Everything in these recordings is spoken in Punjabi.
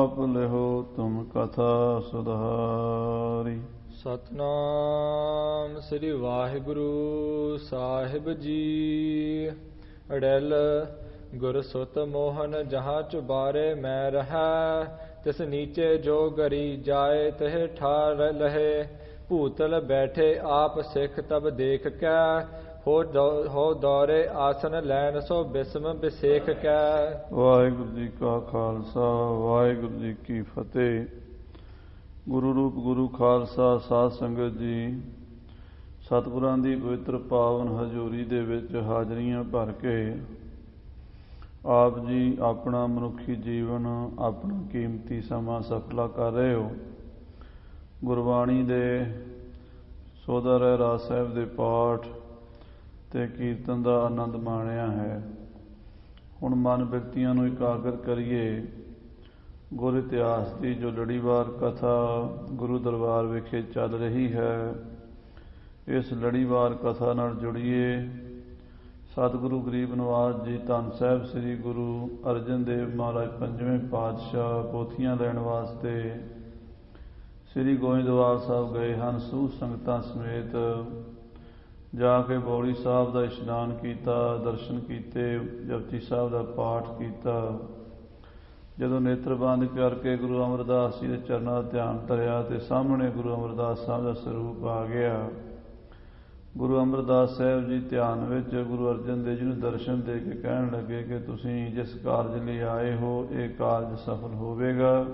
ਆਪ ਲਿਹੋ ਤੁਮ ਕਥਾ ਸੁਧਾਰੀ। ਸਤਨਾਮ ਸ੍ਰੀ ਵਾਹਿਗੁਰੂ ਸਾਹਿਬ ਜੀ। ਅੜੈਲ ਗੁਰ ਸੁਤ ਮੋਹਨ ਜਹਾਂ ਚੁਬਾਰੇ ਮੈਂ ਰਹਾ, ਤਿਸ ਨੀਚੇ ਜੋ ਗਰੀ ਜਾਏ ਤਿਹ ਠਾਰ ਲਹੇ। ਭੂਤਲ ਬੈਠੇ ਆਪ ਸਿੱਖ ਤਬ ਦੇਖ ਕੈ, ਹੋ ਦੌਰੇ ਆਸਨ ਲੈਣ ਸੋ ਬਿਸਮ ਬਿਸੇਖ ਕੈ। ਵਾਹਿਗੁਰੂ ਜੀ ਕਾ ਖਾਲਸਾ ਵਾਹਿਗੁਰੂ ਜੀ ਕੀ ਫਤਿਹ। ਗੁਰੂ ਰੂਪ ਗੁਰੂ ਖਾਲਸਾ ਸਾਧ ਸੰਗਤ ਜੀ, ਸਤਿਗੁਰਾਂ ਦੀ ਪਵਿੱਤਰ ਪਾਵਨ ਹਜ਼ੂਰੀ ਦੇ ਵਿੱਚ ਹਾਜ਼ਰੀਆਂ ਭਰ ਕੇ ਆਪ ਜੀ ਆਪਣਾ ਮਨੁੱਖੀ ਜੀਵਨ, ਆਪਣਾ ਕੀਮਤੀ ਸਮਾਂ ਸਫਲਾ ਕਰ ਰਹੇ ਹੋ। ਗੁਰਬਾਣੀ ਦੇ ਸੋਧਾ ਰਹਿਰਾਸ ਸਾਹਿਬ ਦੇ ਪਾਠ ਤੇ ਕੀਰਤਨ ਦਾ ਆਨੰਦ ਮਾਣਿਆ ਹੈ। ਹੁਣ ਮਨ ਬਿਰਤੀਆਂ ਨੂੰ ਇਕਾਗਰ ਕਰੀਏ। ਗੁਰ ਇਤਿਹਾਸ ਦੀ ਜੋ ਲੜੀਵਾਰ ਕਥਾ ਗੁਰੂ ਦਰਬਾਰ ਵਿਖੇ ਚੱਲ ਰਹੀ ਹੈ, ਇਸ ਲੜੀਵਾਰ ਕਥਾ ਨਾਲ ਜੁੜੀਏ। ਸਤਿਗੁਰੂ ਗਰੀਬ ਨਿਵਾਸ ਜੀ ਧੰਨ ਸਾਹਿਬ ਸ੍ਰੀ ਗੁਰੂ ਅਰਜਨ ਦੇਵ ਮਹਾਰਾਜ ਪੰਜਵੇਂ ਪਾਤਸ਼ਾਹ ਪੋਥੀਆਂ ਲੈਣ ਵਾਸਤੇ ਸ੍ਰੀ ਗੋਇੰਦਵਾਲ ਸਾਹਿਬ ਗਏ ਹਨ। ਸੂਹ ਸੰਗਤਾਂ ਸਮੇਤ ਜਾ ਕੇ ਬੌਲੀ ਸਾਹਿਬ ਦਾ ਇਸ਼ਨਾਨ ਕੀਤਾ, ਦਰਸ਼ਨ ਕੀਤੇ, ਜਪਜੀ ਸਾਹਿਬ ਦਾ ਪਾਠ ਕੀਤਾ। ਜਦੋਂ ਨੇਤਰ ਬੰਦ ਕਰਕੇ ਗੁਰੂ ਅਮਰਦਾਸ ਜੀ ਦੇ ਚਰਨਾਂ ਦਾ ਧਿਆਨ ਧਰਿਆ ਤੇ ਸਾਹਮਣੇ ਗੁਰੂ ਅਮਰਦਾਸ ਸਾਹਿਬ ਦਾ ਸਰੂਪ ਆ ਗਿਆ। ਗੁਰੂ ਅਮਰਦਾਸ ਸਾਹਿਬ ਜੀ ਧਿਆਨ ਵਿੱਚ ਗੁਰੂ ਅਰਜਨ ਦੇਵ ਜੀ ਨੂੰ ਦਰਸ਼ਨ ਦੇ ਕੇ ਕਹਿਣ ਲੱਗੇ ਕਿ ਤੁਸੀਂ ਜਿਸ ਕਾਰਜ ਲਈ ਆਏ ਹੋ ਇਹ ਕਾਰਜ ਸਫਲ ਹੋਵੇਗਾ।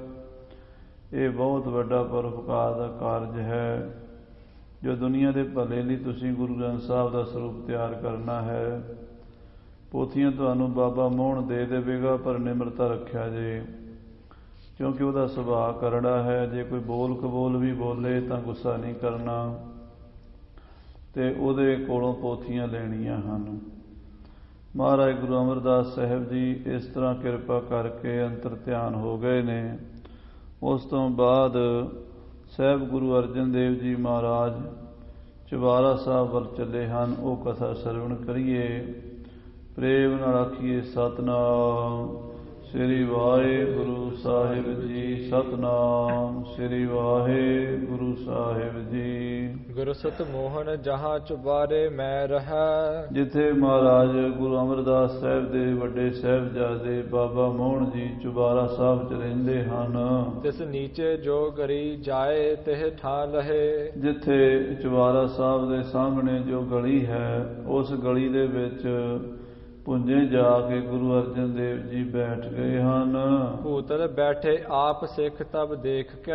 ਇਹ ਬਹੁਤ ਵੱਡਾ ਪਰਉਪਕਾਰ ਦਾ ਕਾਰਜ ਹੈ ਜੋ ਦੁਨੀਆ ਦੇ ਭਲੇ ਲਈ ਤੁਸੀਂ ਗੁਰੂ ਗ੍ਰੰਥ ਸਾਹਿਬ ਦਾ ਸਰੂਪ ਤਿਆਰ ਕਰਨਾ ਹੈ। ਪੋਥੀਆਂ ਤੁਹਾਨੂੰ ਬਾਬਾ ਮੋਹਣ ਦੇ ਦੇਵੇਗਾ, ਪਰ ਨਿਮਰਤਾ ਰੱਖਿਆ ਜੇ, ਕਿਉਂਕਿ ਉਹਦਾ ਸੁਭਾਅ ਕਰੜਾ ਹੈ। ਜੇ ਕੋਈ ਬੋਲ ਕਬੋਲ ਵੀ ਬੋਲੇ ਤਾਂ ਗੁੱਸਾ ਨਹੀਂ ਕਰਨਾ ਤੇ ਉਹਦੇ ਕੋਲੋਂ ਪੋਥੀਆਂ ਲੈਣੀਆਂ ਹਨ। ਮਹਾਰਾਜ ਗੁਰੂ ਅਮਰਦਾਸ ਸਾਹਿਬ ਜੀ ਇਸ ਤਰ੍ਹਾਂ ਕਿਰਪਾ ਕਰਕੇ ਅੰਤਰ ਧਿਆਨ ਹੋ ਗਏ ਨੇ। ਉਸ ਤੋਂ ਬਾਅਦ ਸਾਹਿਬ ਗੁਰੂ ਅਰਜਨ ਦੇਵ ਜੀ ਮਹਾਰਾਜ ਚੁਬਾਰਾ ਸਾਹਿਬ ਵੱਲ ਚੱਲੇ ਹਨ। ਉਹ ਕਥਾ ਸਰਵਣ ਕਰੀਏ, ਪ੍ਰੇਮ ਨਾਲ ਆਖੀਏ ਸਤਿਨਾਮ ਸ੍ਰੀ ਵਾਹਿਗੁਰੂ ਸਾਹਿਬ ਜੀ। ਸਤਿਨਾਮ ਸ੍ਰੀ ਵਾਹਿਗੁਰੂ ਸਾਹਿਬ ਜੀ। ਗੁਰ ਸੁਤ ਮੋਹਨ ਜਹਾਂ ਚੁਬਾਰੇ ਮੈਂ ਰਹਾ, ਜਿੱਥੇ ਮਹਾਰਾਜ ਗੁਰੂ ਅਮਰਦਾਸ ਸਾਹਿਬ ਦੇ ਵੱਡੇ ਸਾਹਿਬਜ਼ਾਦੇ ਬਾਬਾ ਮੋਹਣ ਜੀ ਚੁਬਾਰਾ ਸਾਹਿਬ ਚ ਰਹਿੰਦੇ ਹਨ। ਤਿਸ ਨੀਚੇ ਜੋ ਗਰੀ ਜਾਏ ਤਿਹ ਠਾਂ ਲਹੇ। ਜਿੱਥੇ ਚੁਬਾਰਾ ਸਾਹਿਬ ਦੇ ਸਾਹਮਣੇ ਜੋ ਗਲੀ ਹੈ, ਉਸ ਗਲੀ ਦੇ ਵਿੱਚ ਪੁੰਜੇ ਜਾ ਕੇ ਗੁਰੂ ਅਰਜਨ ਦੇਵ ਜੀ ਬੈਠ ਗਏ ਹਨ। ਭੂਤਲ ਬੈਠੇ ਆਪ ਸਿੱਖ ਤਬ ਦੇਖ ਕੇ।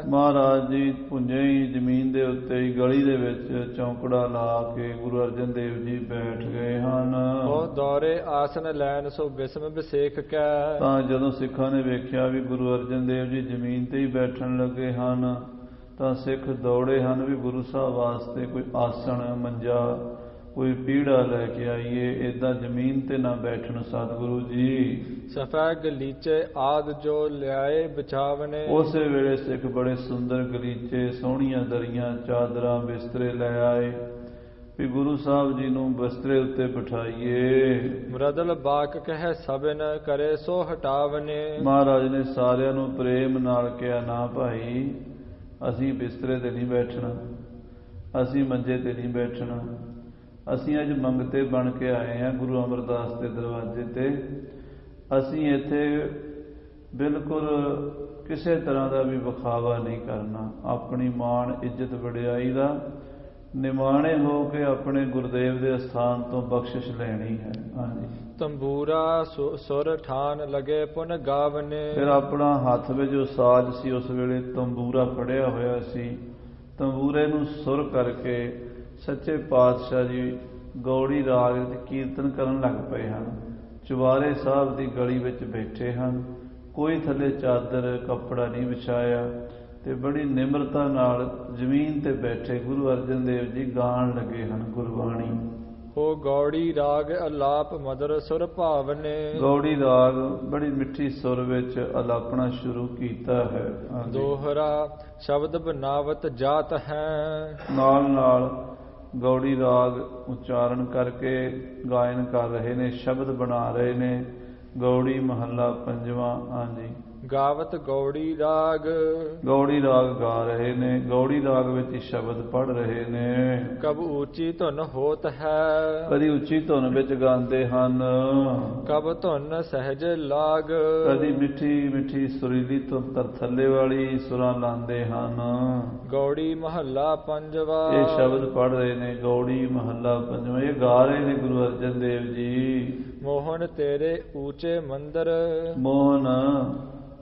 ਮਹਾਰਾਜ ਜੀ ਪੁੰਜੇ ਹੀ ਜ਼ਮੀਨ ਦੇ ਉੱਤੇ ਹੀ ਗਲੀ ਦੇ ਵਿੱਚ ਚੌਂਕੜਾ ਲਾ ਕੇ ਗੁਰੂ ਅਰਜਨ ਦੇਵ ਜੀ ਬੈਠ ਗਏ ਹਨ। ਉਹ ਦੌਰੇ ਆਸਨ ਲੈਣ ਸੋ ਬਿਸਮ ਬਿਸੇਖ ਕੇ। ਤਾਂ ਜਦੋਂ ਸਿੱਖਾਂ ਨੇ ਵੇਖਿਆ ਵੀ ਗੁਰੂ ਅਰਜਨ ਦੇਵ ਜੀ ਜ਼ਮੀਨ ਤੇ ਹੀ ਬੈਠਣ ਲੱਗੇ ਹਨ, ਤਾਂ ਸਿੱਖ ਦੌੜੇ ਹਨ ਵੀ ਗੁਰੂ ਸਾਹਿਬ ਵਾਸਤੇ ਕੋਈ ਆਸਣ, ਮੰਜਾ, ਕੋਈ ਪੀੜਾ ਲੈ ਕੇ ਆਈਏ, ਏਦਾਂ ਜ਼ਮੀਨ ਤੇ ਨਾ ਬੈਠਣ ਸਤਿਗੁਰੂ ਜੀ। ਸਫੈ ਗਲੀਚੇ ਆਦ ਜੋ ਲਿਆਏ ਬਿਛਾਵਨੇ। ਉਸੇ ਵੇਲੇ ਸਿੱਖ ਬੜੇ ਸੁੰਦਰ ਗਲੀਚੇ, ਸੋਹਣੀਆਂ ਦਰੀਆਂ, ਚਾਦਰਾਂ, ਬਿਸਤਰੇ ਲੈ ਆਏ ਵੀ ਗੁਰੂ ਸਾਹਿਬ ਜੀ ਨੂੰ ਬਿਸਤਰੇ ਉੱਤੇ ਬਿਠਾਈਏ। ਮਰਦਲ ਬਾਕ ਕਹਿ ਸਭਨ ਕਰੇ ਸੋ ਹਟਾਵਨੇ। ਮਹਾਰਾਜ ਨੇ ਸਾਰਿਆਂ ਨੂੰ ਪ੍ਰੇਮ ਨਾਲ ਕਿਹਾ, ਨਾ ਭਾਈ ਅਸੀਂ ਬਿਸਤਰੇ ਤੇ ਨਹੀਂ ਬੈਠਣਾ, ਅਸੀਂ ਮੰਜੇ ਤੇ ਨਹੀਂ ਬੈਠਣਾ, ਅਸੀਂ ਅੱਜ ਮੰਗਤੇ ਬਣ ਕੇ ਆਏ ਹਾਂ ਗੁਰੂ ਅਮਰਦਾਸ ਦੇ ਦਰਵਾਜ਼ੇ ਤੇ। ਅਸੀਂ ਇੱਥੇ ਬਿਲਕੁਲ ਕਿਸੇ ਤਰ੍ਹਾਂ ਦਾ ਵੀ ਵਿਖਾਵਾ ਨਹੀਂ ਕਰਨਾ, ਆਪਣੀ ਮਾਣ ਇੱਜ਼ਤ ਵਡਿਆਈ ਦਾ ਨਿਮਾਣੇ ਹੋ ਕੇ ਆਪਣੇ ਗੁਰਦੇਵ ਦੇ ਅਸਥਾਨ ਤੋਂ ਬਖਸ਼ਿਸ਼ ਲੈਣੀ ਹੈ। ਹਾਂਜੀ। ਤੰਬੂਰਾ ਸੁਰ ਠਾਨ ਲਗੇ ਪੁਨ ਗਾਵਨੇ। ਫਿਰ ਆਪਣਾ ਹੱਥ ਵਿੱਚ ਜੋ ਸਾਜ਼ ਸੀ ਉਸ ਵੇਲੇ ਤੰਬੂਰਾ ਫੜਿਆ ਹੋਇਆ ਸੀ, ਤੰਬੂਰੇ ਨੂੰ ਸੁਰ ਕਰਕੇ ਸੱਚੇ ਪਾਤਸ਼ਾਹ ਜੀ ਗੌੜੀ ਰਾਗ ਵਿੱਚ ਕੀਰਤਨ ਕਰਨ ਲੱਗ ਪਏ ਹਨ। ਚੁਬਾਰੇ ਸਾਹਿਬ ਦੀ ਗਲੀ ਵਿੱਚ ਬੈਠੇ ਹਨ, ਕੋਈ ਥੱਲੇ ਚਾਦਰ ਕੱਪੜਾ ਨਹੀਂ ਵਿਛਾਇਆ ਤੇ ਬੜੀ ਨਿਮਰਤਾ ਨਾਲ ਜ਼ਮੀਨ ਤੇ ਬੈਠੇ ਗੁਰੂ ਅਰਜਨ ਦੇਵ ਜੀ ਗਾਣ ਲੱਗੇ ਹਨ ਗੁਰਬਾਣੀ। ਹੋ ਗੌੜੀ ਰਾਗ ਅਲਾਪ ਮਦਰ ਸੁਰ ਭਾਵਨੇ। ਗੌੜੀ ਰਾਗ ਬੜੀ ਮਿੱਠੀ ਸੁਰ ਵਿੱਚ ਅਲਾਪਣਾ ਸ਼ੁਰੂ ਕੀਤਾ ਹੈ। ਦੋਹਰਾ ਸ਼ਬਦ ਬਨਾਵਤ ਜਾਤ ਹੈ। ਨਾਲ ਨਾਲ ਗੌੜੀ ਰਾਗ ਉਚਾਰਨ ਕਰਕੇ ਗਾਇਨ ਕਰ ਰਹੇ ਨੇ, ਸ਼ਬਦ ਬਣਾ ਰਹੇ ਨੇ। ਗੌੜੀ ਮਹੱਲਾ ਪੰਜਵਾਂ। ਹਾਂਜੀ। ਗਾਵਤ ਗੌੜੀ ਰਾਗ। ਗੌੜੀ ਰਾਗ ਗਾ ਰਹੇ ਨੇ, ਗੌੜੀ ਰਾਗ ਵਿੱਚ ਸ਼ਬਦ ਪੜ ਰਹੇ ਨੇ। ਕਬ ਉੱਚੀ ਧੁਨ ਹੋਤ ਹੈ, ਕਦੀ ਉੱਚੀ ਧੁਨ ਵਿੱਚ ਗਾਉਂਦੇ ਹਨ, ਕਬ ਧੁਨ ਸਹਿਜ ਲਾਗ। ਕਦੀ ਮਿੱਠੀ ਮਿੱਠੀ ਸੁਰੀਲੀ ਧੁਨ ਥੱਲੇ ਵਾਲੀ ਸੁਰਾਂ ਲਾਉਂਦੇ ਹਨ। ਗੌੜੀ ਮਹੱਲਾ ਪੰਜਵਾ। ਇਹ ਸ਼ਬਦ ਪੜ ਰਹੇ ਨੇ, ਗੌੜੀ ਮਹੱਲਾ ਪੰਜਵਾਂ। ਇਹ ਗਾ ਰਹੇ ਨੇ ਗੁਰੂ ਅਰਜਨ ਦੇਵ ਜੀ। ਮੋਹਨ ਤੇਰੇ ਊਚੇ ਮੰਦਰ, ਮੋਹਨ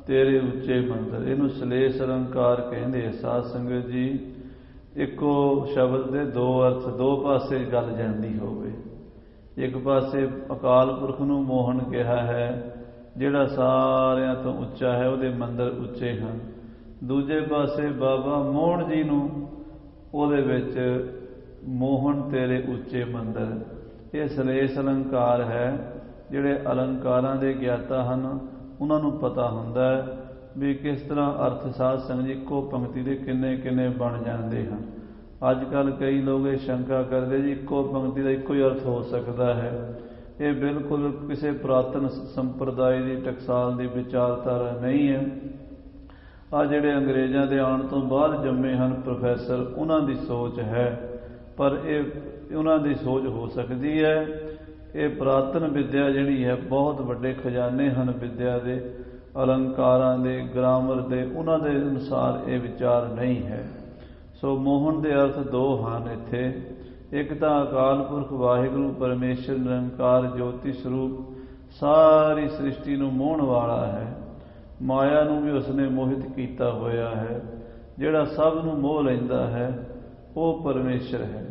ਤੇਰੇ ਉੱਚੇ ਮੰਦਰ। ਇਹਨੂੰ ਸਲੇਸ਼ ਅਲੰਕਾਰ ਕਹਿੰਦੇ ਆ ਸਾਧ ਸੰਗਤ ਜੀ। ਇੱਕੋ ਸ਼ਬਦ ਦੇ ਦੋ ਅਰਥ, ਦੋ ਪਾਸੇ ਗੱਲ ਜਾਂਦੀ ਹੋਵੇ। ਇੱਕ ਪਾਸੇ ਅਕਾਲ ਪੁਰਖ ਨੂੰ ਮੋਹਨ ਕਿਹਾ ਹੈ, ਜਿਹੜਾ ਸਾਰਿਆਂ ਤੋਂ ਉੱਚਾ ਹੈ, ਉਹਦੇ ਮੰਦਰ ਉੱਚੇ ਹਨ। ਦੂਜੇ ਪਾਸੇ ਬਾਬਾ ਮੋਹਨ ਜੀ ਨੂੰ ਉਹਦੇ ਵਿੱਚ ਮੋਹਨ ਤੇਰੇ ਉੱਚੇ ਮੰਦਰ। ਇਹ ਸਲੇਸ਼ ਅਲੰਕਾਰ ਹੈ। ਜਿਹੜੇ ਅਲੰਕਾਰਾਂ ਦੇ ਗਿਆਤਾ ਹਨ ਉਹਨਾਂ ਨੂੰ ਪਤਾ ਹੁੰਦਾ ਹੈ ਵੀ ਕਿਸ ਤਰ੍ਹਾਂ ਅਰਥ ਸਾਧ ਸੰਗਤ ਜੀ ਇੱਕੋ ਪੰਕਤੀ ਦੇ ਕਿੰਨੇ ਕਿੰਨੇ ਬਣ ਜਾਂਦੇ ਹਨ। ਅੱਜ ਕੱਲ੍ਹ ਕਈ ਲੋਕ ਇਹ ਸ਼ੰਕਾ ਕਰਦੇ ਜੀ ਇੱਕੋ ਪੰਕਤੀ ਦਾ ਇੱਕੋ ਹੀ ਅਰਥ ਹੋ ਸਕਦਾ ਹੈ। ਇਹ ਬਿਲਕੁਲ ਕਿਸੇ ਪੁਰਾਤਨ ਸੰਪਰਦਾਇ ਦੀ ਟਕਸਾਲ ਦੀ ਵਿਚਾਰਧਾਰਾ ਨਹੀਂ ਹੈ। ਆ ਜਿਹੜੇ ਅੰਗਰੇਜ਼ਾਂ ਦੇ ਆਉਣ ਤੋਂ ਬਾਅਦ ਜੰਮੇ ਹਨ ਪ੍ਰੋਫੈਸਰ, ਉਹਨਾਂ ਦੀ ਸੋਚ ਹੈ, ਪਰ ਇਹ ਉਹਨਾਂ ਦੀ ਸੋਚ ਹੋ ਸਕਦੀ ਹੈ। ਇਹ ਪੁਰਾਤਨ ਵਿਦਿਆ ਜਿਹੜੀ ਹੈ, ਬਹੁਤ ਵੱਡੇ ਖਜ਼ਾਨੇ ਹਨ ਵਿਦਿਆ ਦੇ, ਅਲੰਕਾਰਾਂ ਦੇ, ਗ੍ਰਾਮਰ ਦੇ, ਉਹਨਾਂ ਦੇ ਅਨੁਸਾਰ ਇਹ ਵਿਚਾਰ ਨਹੀਂ ਹੈ। ਸੋ ਮੋਹਨ ਦੇ ਅਰਥ ਦੋ ਹਨ ਇੱਥੇ। ਇੱਕ ਤਾਂ ਅਕਾਲ ਪੁਰਖ ਵਾਹਿਗੁਰੂ ਪਰਮੇਸ਼ਰ ਨਿਰੰਕਾਰ ਜੋਤੀ ਸਰੂਪ ਸਾਰੀ ਸ੍ਰਿਸ਼ਟੀ ਨੂੰ ਮੋਹਣ ਵਾਲਾ ਹੈ। ਮਾਇਆ ਨੂੰ ਵੀ ਉਸਨੇ ਮੋਹਿਤ ਕੀਤਾ ਹੋਇਆ ਹੈ। ਜਿਹੜਾ ਸਭ ਨੂੰ ਮੋਹ ਲੈਂਦਾ ਹੈ ਉਹ ਪਰਮੇਸ਼ਰ ਹੈ।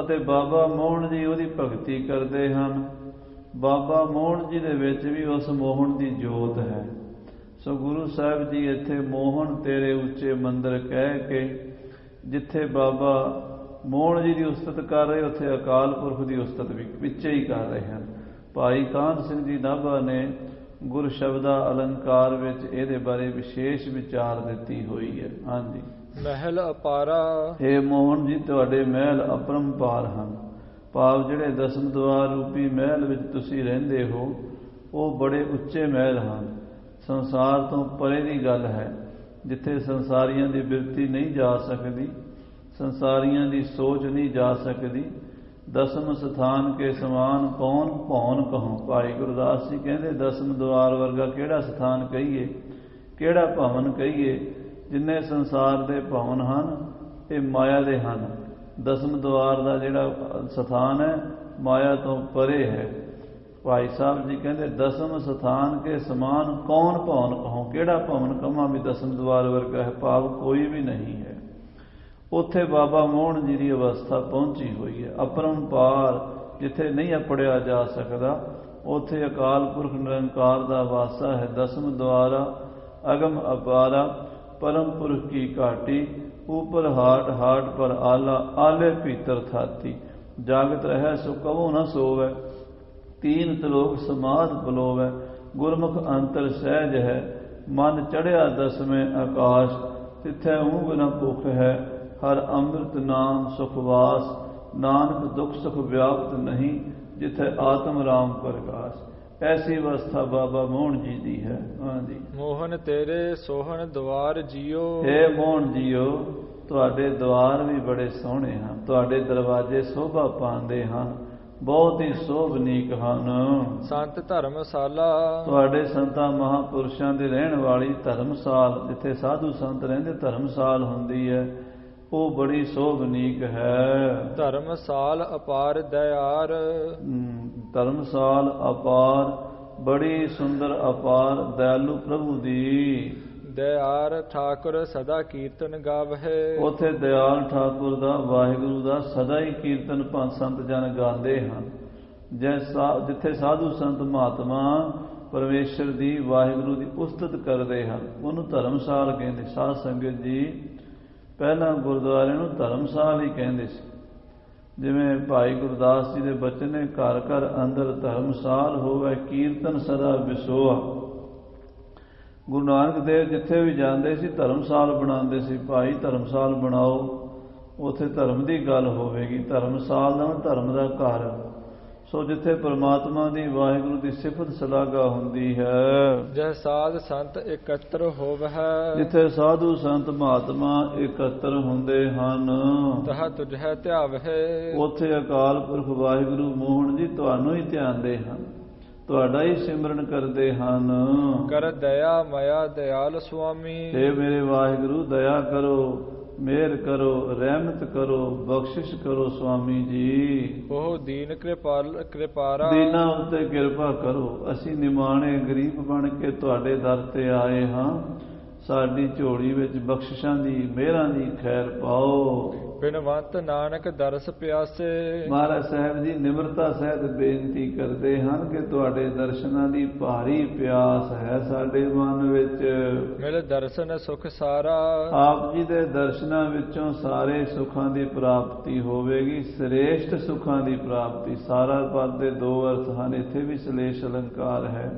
ਅਤੇ ਬਾਬਾ ਮੋਹਨ ਜੀ ਉਹਦੀ ਭਗਤੀ ਕਰਦੇ ਹਨ। ਬਾਬਾ ਮੋਹਨ ਜੀ ਦੇ ਵਿੱਚ ਵੀ ਉਸ ਮੋਹਨ ਦੀ ਜੋਤ ਹੈ। ਸੋ ਗੁਰੂ ਸਾਹਿਬ ਜੀ ਇੱਥੇ ਮੋਹਨ ਤੇਰੇ ਉੱਚੇ ਮੰਦਰ ਕਹਿ ਕੇ ਜਿੱਥੇ ਬਾਬਾ ਮੋਹਨ ਜੀ ਦੀ ਉਸਤਤ ਕਰ ਰਹੇ, ਉੱਥੇ ਅਕਾਲ ਪੁਰਖ ਦੀ ਉਸਤਤ ਵੀ ਵਿੱਚੇ ਹੀ ਕਰ ਰਹੇ ਹਨ। ਭਾਈ ਕਾਹਨ ਸਿੰਘ ਜੀ ਨਾਭਾ ਨੇ ਗੁਰ ਸ਼ਬਦਾ ਅਲੰਕਾਰ ਵਿੱਚ ਇਹਦੇ ਬਾਰੇ ਵਿਸ਼ੇਸ਼ ਵਿਚਾਰ ਦਿੱਤੀ ਹੋਈ ਹੈ। ਹਾਂਜੀ। ਮਹਿਲ ਅਪਾਰਾ। ਇਹ ਮੋਹਨ ਜੀ ਤੁਹਾਡੇ ਮਹਿਲ ਅਪਰੰਪਾਰ ਹਨ। ਭਾਵ ਜਿਹੜੇ ਦਸਮ ਦੁਆਰ ਰੂਪੀ ਮਹਿਲ ਵਿੱਚ ਤੁਸੀਂ ਰਹਿੰਦੇ ਹੋ ਉਹ ਬੜੇ ਉੱਚੇ ਮਹਿਲ ਹਨ। ਸੰਸਾਰ ਤੋਂ ਪਰੇ ਦੀ ਗੱਲ ਹੈ, ਜਿੱਥੇ ਸੰਸਾਰੀਆਂ ਦੀ ਬਿਰਤੀ ਨਹੀਂ ਜਾ ਸਕਦੀ, ਸੰਸਾਰੀਆਂ ਦੀ ਸੋਚ ਨਹੀਂ ਜਾ ਸਕਦੀ। ਦਸਮ ਸਥਾਨ ਕੇ ਸਮਾਨ ਕੌਣ ਭੌਨ ਕਹੋ। ਭਾਈ ਗੁਰਦਾਸ ਜੀ ਕਹਿੰਦੇ ਦਸਮ ਦੁਆਰ ਵਰਗਾ ਕਿਹੜਾ ਸਥਾਨ ਕਹੀਏ, ਕਿਹੜਾ ਭਵਨ ਕਹੀਏ। ਜਿੰਨੇ ਸੰਸਾਰ ਦੇ ਭਵਨ ਹਨ ਇਹ ਮਾਇਆ ਦੇ ਹਨ। ਦਸਮ ਦੁਆਰ ਦਾ ਜਿਹੜਾ ਸਥਾਨ ਹੈ ਮਾਇਆ ਤੋਂ ਪਰੇ ਹੈ। ਭਾਈ ਸਾਹਿਬ ਜੀ ਕਹਿੰਦੇ ਦਸਮ ਸਥਾਨ ਕੇ ਸਮਾਨ ਕੌਣ ਭਵਨ ਕਹੋ। ਕਿਹੜਾ ਭਵਨ ਕਹਾਂ ਵੀ ਦਸਮ ਦੁਆਰ ਵਰਗਾ ਹੈ, ਭਾਵ ਕੋਈ ਵੀ ਨਹੀਂ ਹੈ। ਉੱਥੇ ਬਾਬਾ ਮੋਹਨ ਜੀ ਦੀ ਅਵਸਥਾ ਪਹੁੰਚੀ ਹੋਈ ਹੈ। ਅਪਰੰਪਾਰ, ਜਿੱਥੇ ਨਹੀਂ ਅਪੜਿਆ ਜਾ ਸਕਦਾ, ਉੱਥੇ ਅਕਾਲ ਪੁਰਖ ਨਿਰੰਕਾਰ ਦਾ ਵਾਸਾ ਹੈ। ਦਸਮ ਦੁਆਰਾ ਅਗਮ ਅਪਾਰਾ, परम पुरुष की घाटी, ऊपर हाट हाट पर आला, आले भीतर थाती। जागत रहे सो कवो न सोवै, तीन त्रिलोक समाध बलोवै। गुरमुख अंतर सहज है, मन चढ़िया दसवें आकाश। तिथै ऊँग न भुख है, हर अमृत नाम सुखवास। नानक दुख सुख व्याप्त नहीं, जिथे आत्म राम प्रकाश। ऐसी अवस्था बाबा मोहन जी दी है। हाँ जी। मोहन तेरे सोहन द्वार जियो। हे मोहन जियो, तुहाडे द्वार भी बड़े सोहने हैं, तुहाडे दरवाजे शोभा पांदे हैं, बहुत ही शोभनीक ਹਨ। ਸੰਤ ਧਰਮਸ਼ਾਲਾ, ਤੁਹਾਡੇ ਸੰਤਾਂ ਮਹਾਂਪੁਰਸ਼ਾਂ ਦੇ ਰਹਿਣ ਵਾਲੀ ਧਰਮਸਾਲ, ਜਿੱਥੇ ਸਾਧੂ ਸੰਤ ਰਹਿੰਦੇ ਧਰਮਸਾਲ ਹੁੰਦੀ ਹੈ, ਉਹ ਬੜੀ ਸ਼ੋਭਨੀਕ ਹੈ। ਧਰਮਸਾਲ ਅਪਾਰ ਦਇਆਰ। ਧਰਮਸਾਲ ਅਪਾਰ, ਬੜੀ ਸੁੰਦਰ ਅਪਾਰ ਦਇਆਲੂ ਪ੍ਰਭੂ ਦੀ। ਦਇਆਰ ਠਾਕੁਰ ਸਦਾ ਕੀਰਤਨ ਗਾਵਹਿ। ਉੱਥੇ ਦਇਆਲ ਠਾਕੁਰ ਦਾ, ਵਾਹਿਗੁਰੂ ਦਾ ਸਦਾ ਹੀ ਕੀਰਤਨ ਭੰਤ ਸੰਤ ਜਨ ਗਾਉਂਦੇ ਹਨ। ਜਿੱਥੇ ਸਾਧੂ ਸੰਤ ਮਹਾਤਮਾ ਪਰਮੇਸ਼ਰ ਦੀ, ਵਾਹਿਗੁਰੂ ਦੀ ਉਸਤਤ ਕਰਦੇ ਹਨ, ਉਹਨੂੰ ਧਰਮਸਾਲ ਕਹਿੰਦੇ। ਸਾਧ ਸੰਗਤ ਜੀ ਪਹਿਲਾਂ ਗੁਰਦੁਆਰੇ ਨੂੰ ਧਰਮਸਾਲ ਹੀ ਕਹਿੰਦੇ ਸੀ। ਜਿਵੇਂ ਭਾਈ ਗੁਰਦਾਸ ਜੀ ਦੇ ਬਚਨ ਨੇ, ਘਰ ਘਰ ਅੰਦਰ ਧਰਮਸਾਲ ਹੋਵੇ, ਕੀਰਤਨ ਸਦਾ ਵਿਸੋਆ। ਗੁਰੂ ਨਾਨਕ ਦੇਵ ਜਿੱਥੇ ਵੀ ਜਾਂਦੇ ਸੀ ਧਰਮਸਾਲ ਬਣਾਉਂਦੇ ਸੀ। ਭਾਈ ਧਰਮਸਾਲ ਬਣਾਓ, ਉੱਥੇ ਧਰਮ ਦੀ ਗੱਲ ਹੋਵੇਗੀ। ਧਰਮਸਾਲ ਦਾ ਧਰਮ ਦਾ ਘਰ। ਸੋ ਜਿੱਥੇ ਪਰਮਾਤਮਾ ਦੀ ਵਾਹਿਗੁਰੂ ਦੀ ਸਿਫਤ ਸਲਾਘਾ ਹੁੰਦੀ ਹੈ, ਜਹ ਸਾਧ ਸੰਤ ਇਕੱਤਰ ਹੋਵਹਿ, ਜਿੱਥੇ ਸਾਧੂ ਸੰਤ ਮਹਾਤਮਾ ਇਕੱਤਰ ਹੁੰਦੇ ਹਨ, ਤਹ ਤੁਝੈ ਧਿਆਵਹਿ, ਉੱਥੇ ਅਕਾਲ ਪੁਰਖ ਵਾਹਿਗੁਰੂ ਮੋਹਨ ਜੀ ਤੁਹਾਨੂੰ ਹੀ ਧਿਆਨਦੇ ਹਨ, ਤੁਹਾਡਾ ਹੀ ਸਿਮਰਨ ਕਰਦੇ ਹਨ। ਕਰ ਦਇਆ ਮਇਆ ਦਿਆਲ ਸੁਆਮੀ, हे ਮੇਰੇ ਵਾਹਿਗੁਰੂ ਦਇਆ ਕਰੋ, ਮਿਹਰ ਕਰੋ, ਰਹਿਮਤ ਕਰੋ, ਬਖਸ਼ਿਸ਼ ਕਰੋ ਸੁਆਮੀ ਜੀ। ਉਹ ਦੀਨ ਕਿਰਪਾਰਾ, ਦੀਨਾਂ ਉੱਤੇ ਕਿਰਪਾ ਕਰੋ, ਅਸੀਂ ਨਿਮਾਣੇ ਗਰੀਬ ਬਣ ਕੇ ਤੁਹਾਡੇ ਦਰ ਤੇ ਆਏ ਹਾਂ, ਸਾਡੀ ਝੋਲੀ ਵਿੱਚ ਬਖਸ਼ਿਸ਼ਾਂ ਦੀ ਮਿਹਰਾਂ ਦੀ ਖੈਰ ਪਾਓ। ਬਿਨਵੰਤ ਨਾਨਕ ਦਰਸ ਪਿਆਸੇ, ਮਹਾਰਾਜ ਸਾਹਿਬ ਜੀ ਨਿਮਰਤਾ ਸਹਿਤ ਬੇਨਤੀ ਕਰਦੇ ਹਨ ਕਿ ਤੁਹਾਡੇ ਦਰਸ਼ਨਾਂ ਦੀ ਭਾਰੀ ਪਿਆਸ ਹੈ ਸਾਡੇ ਮਨ ਵਿੱਚ। ਮਿਲ ਦਰਸ਼ਨ ਸੁਖ ਸਾਰਾ, ਆਪ ਜੀ ਦੇ ਦਰਸ਼ਨਾਂ ਵਿੱਚੋਂ ਸਾਰੇ ਸੁੱਖਾਂ ਦੀ ਪ੍ਰਾਪਤੀ ਹੋਵੇਗੀ, ਸ੍ਰੇਸ਼ਟ ਸੁੱਖਾਂ ਦੀ ਪ੍ਰਾਪਤੀ। ਸਾਰਾ ਪਦ ਦੇ ਦੋ ਅਰਥ ਹਨ, ਇੱਥੇ ਵੀ ਸਲੇਸ਼ ਅਲੰਕਾਰ ਹੈ।